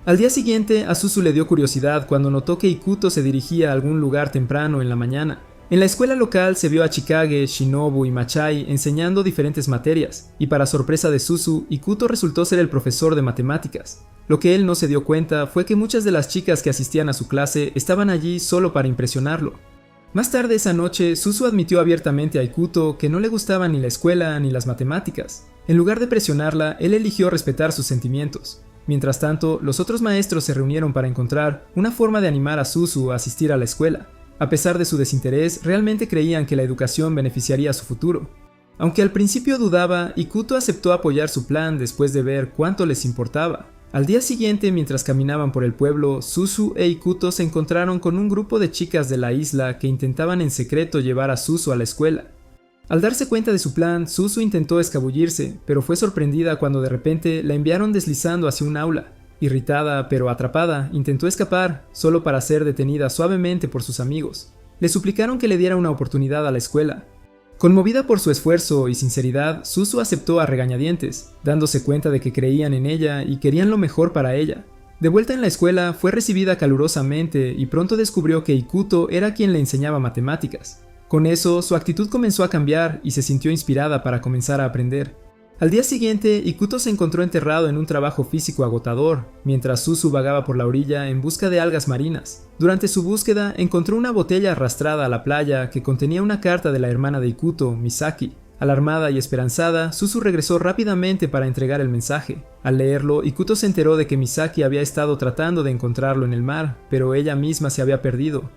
Al día siguiente, a Suzu le dio curiosidad cuando notó que Ikuto se dirigía a algún lugar temprano en la mañana. En la escuela local se vio a Chikage, Shinobu y Machai enseñando diferentes materias, y para sorpresa de Suzu, Ikuto resultó ser el profesor de matemáticas. Lo que él no se dio cuenta fue que muchas de las chicas que asistían a su clase estaban allí solo para impresionarlo. Más tarde esa noche, Suzu admitió abiertamente a Ikuto que no le gustaba ni la escuela ni las matemáticas. En lugar de presionarla, él eligió respetar sus sentimientos. Mientras tanto, los otros maestros se reunieron para encontrar una forma de animar a Suzu a asistir a la escuela. A pesar de su desinterés, realmente creían que la educación beneficiaría su futuro. Aunque al principio dudaba, Ikuto aceptó apoyar su plan después de ver cuánto les importaba. Al día siguiente, mientras caminaban por el pueblo, Suzu e Ikuto se encontraron con un grupo de chicas de la isla que intentaban en secreto llevar a Suzu a la escuela. Al darse cuenta de su plan, Suzu intentó escabullirse, pero fue sorprendida cuando de repente la enviaron deslizando hacia un aula. Irritada pero atrapada, intentó escapar, solo para ser detenida suavemente por sus amigos. Le suplicaron que le diera una oportunidad a la escuela. Conmovida por su esfuerzo y sinceridad, Suzu aceptó a regañadientes, dándose cuenta de que creían en ella y querían lo mejor para ella. De vuelta en la escuela, fue recibida calurosamente y pronto descubrió que Ikuto era quien le enseñaba matemáticas. Con eso, su actitud comenzó a cambiar y se sintió inspirada para comenzar a aprender. Al día siguiente, Ikuto se encontró enterrado en un trabajo físico agotador, mientras Suzu vagaba por la orilla en busca de algas marinas. Durante su búsqueda, encontró una botella arrastrada a la playa que contenía una carta de la hermana de Ikuto, Misaki. Alarmada y esperanzada, Suzu regresó rápidamente para entregar el mensaje. Al leerlo, Ikuto se enteró de que Misaki había estado tratando de encontrarlo en el mar, pero ella misma se había perdido.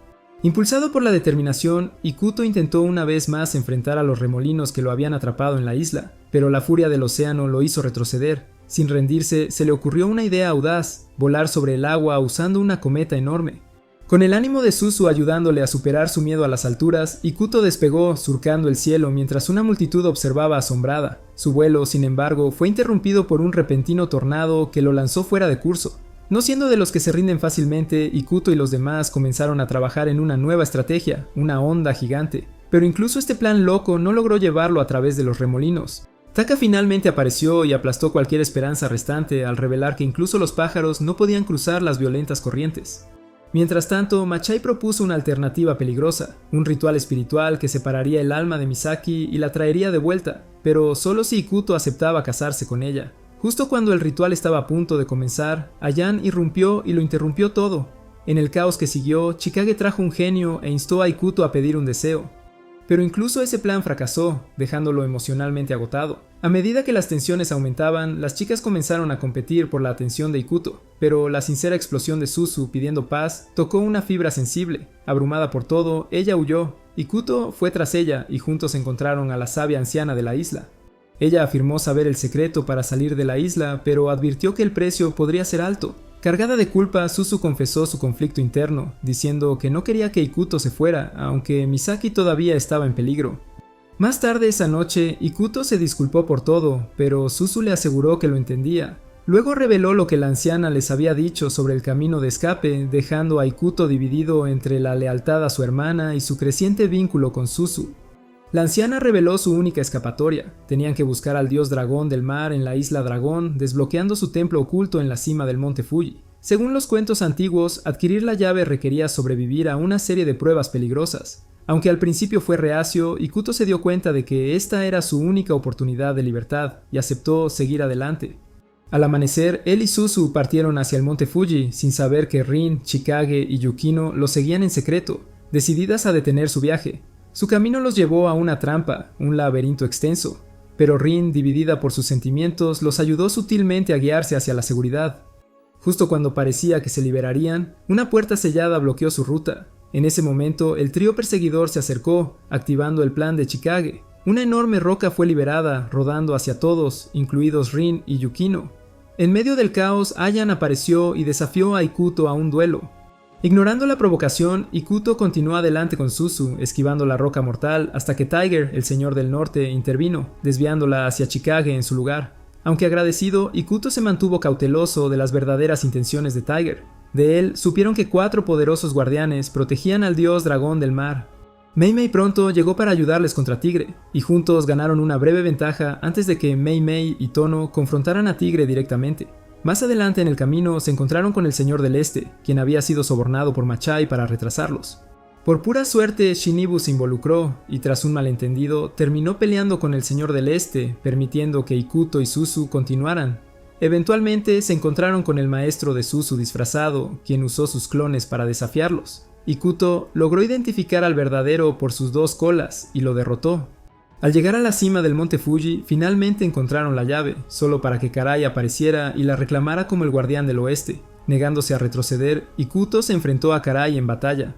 Impulsado por la determinación, Ikuto intentó una vez más enfrentar a los remolinos que lo habían atrapado en la isla, pero la furia del océano lo hizo retroceder. Sin rendirse, se le ocurrió una idea audaz: volar sobre el agua usando una cometa enorme. Con el ánimo de Suzu ayudándole a superar su miedo a las alturas, Ikuto despegó, surcando el cielo mientras una multitud observaba asombrada. Su vuelo, sin embargo, fue interrumpido por un repentino tornado que lo lanzó fuera de curso. No siendo de los que se rinden fácilmente, Ikuto y los demás comenzaron a trabajar en una nueva estrategia, una onda gigante. Pero incluso este plan loco no logró llevarlo a través de los remolinos. Taka finalmente apareció y aplastó cualquier esperanza restante al revelar que incluso los pájaros no podían cruzar las violentas corrientes. Mientras tanto, Machai propuso una alternativa peligrosa, un ritual espiritual que separaría el alma de Misaki y la traería de vuelta, pero solo si Ikuto aceptaba casarse con ella. Justo cuando el ritual estaba a punto de comenzar, Ayan irrumpió y lo interrumpió todo. En el caos que siguió, Chikage trajo un genio e instó a Ikuto a pedir un deseo. Pero incluso ese plan fracasó, dejándolo emocionalmente agotado. A medida que las tensiones aumentaban, las chicas comenzaron a competir por la atención de Ikuto, pero la sincera explosión de Suzu pidiendo paz tocó una fibra sensible. Abrumada por todo, ella huyó. Ikuto fue tras ella y juntos encontraron a la sabia anciana de la isla. Ella afirmó saber el secreto para salir de la isla, pero advirtió que el precio podría ser alto. Cargada de culpa, Suzu confesó su conflicto interno, diciendo que no quería que Ikuto se fuera, aunque Misaki todavía estaba en peligro. Más tarde esa noche, Ikuto se disculpó por todo, pero Suzu le aseguró que lo entendía. Luego reveló lo que la anciana les había dicho sobre el camino de escape, dejando a Ikuto dividido entre la lealtad a su hermana y su creciente vínculo con Suzu. La anciana reveló su única escapatoria. Tenían que buscar al dios dragón del mar en la isla Dragón, desbloqueando su templo oculto en la cima del monte Fuji. Según los cuentos antiguos, adquirir la llave requería sobrevivir a una serie de pruebas peligrosas. Aunque al principio fue reacio, Ikuto se dio cuenta de que esta era su única oportunidad de libertad y aceptó seguir adelante. Al amanecer, él y Suzu partieron hacia el monte Fuji sin saber que Rin, Chikage y Yukino los seguían en secreto, decididas a detener su viaje. Su camino los llevó a una trampa, un laberinto extenso, pero Rin, dividida por sus sentimientos, los ayudó sutilmente a guiarse hacia la seguridad. Justo cuando parecía que se liberarían, una puerta sellada bloqueó su ruta. En ese momento, el trío perseguidor se acercó, activando el plan de Chikage. Una enorme roca fue liberada, rodando hacia todos, incluidos Rin y Yukino. En medio del caos, Ayan apareció y desafió a Ikuto a un duelo. Ignorando la provocación, Ikuto continuó adelante con Suzu, esquivando la roca mortal hasta que Tiger, el señor del norte, intervino, desviándola hacia Chikage en su lugar. Aunque agradecido, Ikuto se mantuvo cauteloso de las verdaderas intenciones de Tiger. De él, supieron que 4 poderosos guardianes protegían al dios dragón del mar. Mei Mei pronto llegó para ayudarles contra Tigre, y juntos ganaron una breve ventaja antes de que Mei Mei y Tono confrontaran a Tigre directamente. Más adelante en el camino se encontraron con el Señor del Este, quien había sido sobornado por Machai para retrasarlos. Por pura suerte, Shinibu se involucró y tras un malentendido terminó peleando con el Señor del Este, permitiendo que Ikuto y Suzu continuaran. Eventualmente se encontraron con el maestro de Suzu disfrazado, quien usó sus clones para desafiarlos. Ikuto logró identificar al verdadero por sus 2 colas y lo derrotó. Al llegar a la cima del monte Fuji, finalmente encontraron la llave, solo para que Karai apareciera y la reclamara como el guardián del oeste. Negándose a retroceder, Ikuto se enfrentó a Karai en batalla.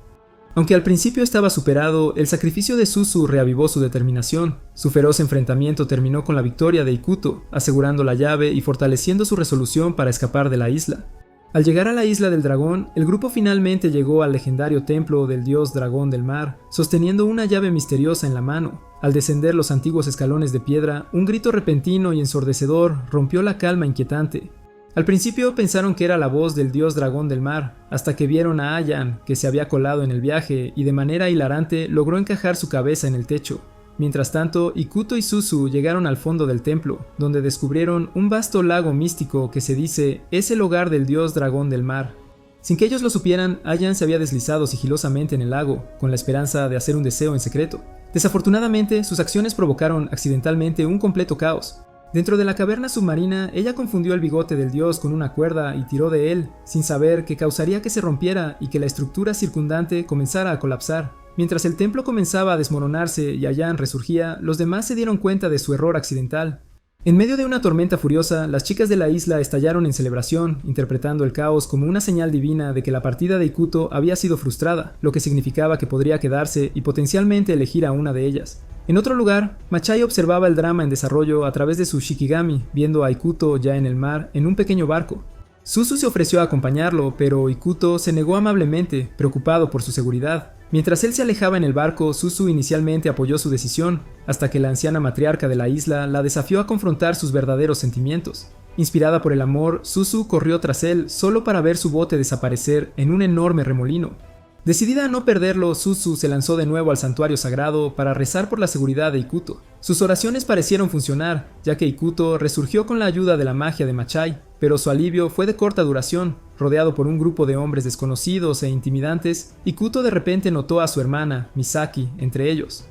Aunque al principio estaba superado, el sacrificio de Suzu reavivó su determinación. Su feroz enfrentamiento terminó con la victoria de Ikuto, asegurando la llave y fortaleciendo su resolución para escapar de la isla. Al llegar a la isla del dragón, el grupo finalmente llegó al legendario templo del dios dragón del mar, sosteniendo una llave misteriosa en la mano. Al descender los antiguos escalones de piedra, un grito repentino y ensordecedor rompió la calma inquietante. Al principio pensaron que era la voz del dios dragón del mar, hasta que vieron a Ayan, que se había colado en el viaje y de manera hilarante logró encajar su cabeza en el techo. Mientras tanto, Ikuto y Suzu llegaron al fondo del templo, donde descubrieron un vasto lago místico que se dice es el hogar del dios dragón del mar. Sin que ellos lo supieran, Ayan se había deslizado sigilosamente en el lago, con la esperanza de hacer un deseo en secreto. Desafortunadamente, sus acciones provocaron accidentalmente un completo caos. Dentro de la caverna submarina, ella confundió el bigote del dios con una cuerda y tiró de él, sin saber que causaría que se rompiera y que la estructura circundante comenzara a colapsar. Mientras el templo comenzaba a desmoronarse y Ayan resurgía, los demás se dieron cuenta de su error accidental. En medio de una tormenta furiosa, las chicas de la isla estallaron en celebración, interpretando el caos como una señal divina de que la partida de Ikuto había sido frustrada, lo que significaba que podría quedarse y potencialmente elegir a una de ellas. En otro lugar, Machai observaba el drama en desarrollo a través de su Shikigami, viendo a Ikuto ya en el mar en un pequeño barco. Suzu se ofreció a acompañarlo, pero Ikuto se negó amablemente, preocupado por su seguridad. Mientras él se alejaba en el barco, Suzu inicialmente apoyó su decisión, hasta que la anciana matriarca de la isla la desafió a confrontar sus verdaderos sentimientos. Inspirada por el amor, Suzu corrió tras él solo para ver su bote desaparecer en un enorme remolino. Decidida a no perderlo, Suzu se lanzó de nuevo al santuario sagrado para rezar por la seguridad de Ikuto. Sus oraciones parecieron funcionar, ya que Ikuto resurgió con la ayuda de la magia de Machai, pero su alivio fue de corta duración. Rodeado por un grupo de hombres desconocidos e intimidantes, Ikuto de repente notó a su hermana, Misaki, entre ellos.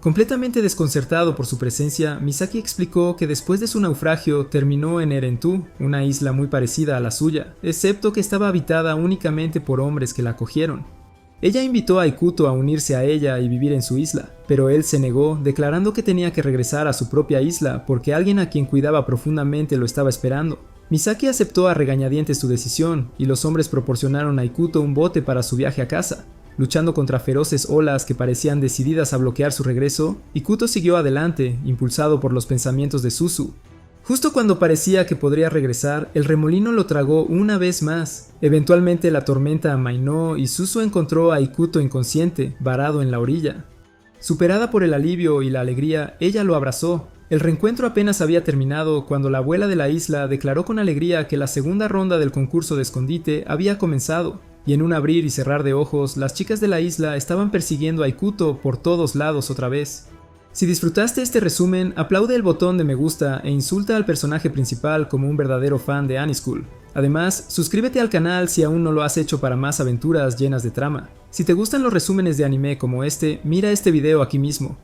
Completamente desconcertado por su presencia, Misaki explicó que después de su naufragio terminó en Erentu, una isla muy parecida a la suya, excepto que estaba habitada únicamente por hombres que la acogieron. Ella invitó a Ikuto a unirse a ella y vivir en su isla, pero él se negó, declarando que tenía que regresar a su propia isla porque alguien a quien cuidaba profundamente lo estaba esperando. Misaki aceptó a regañadientes su decisión, y los hombres proporcionaron a Ikuto un bote para su viaje a casa. Luchando contra feroces olas que parecían decididas a bloquear su regreso, Ikuto siguió adelante, impulsado por los pensamientos de Suzu. Justo cuando parecía que podría regresar, el remolino lo tragó una vez más. Eventualmente la tormenta amainó y Suzu encontró a Ikuto inconsciente, varado en la orilla. Superada por el alivio y la alegría, ella lo abrazó. El reencuentro apenas había terminado cuando la abuela de la isla declaró con alegría que la segunda ronda del concurso de escondite había comenzado, y en un abrir y cerrar de ojos, las chicas de la isla estaban persiguiendo a Ikuto por todos lados otra vez. Si disfrutaste este resumen, aplaude el botón de me gusta e insulta al personaje principal como un verdadero fan de Anischool. Además, suscríbete al canal si aún no lo has hecho para más aventuras llenas de trama. Si te gustan los resúmenes de anime como este, mira este video aquí mismo.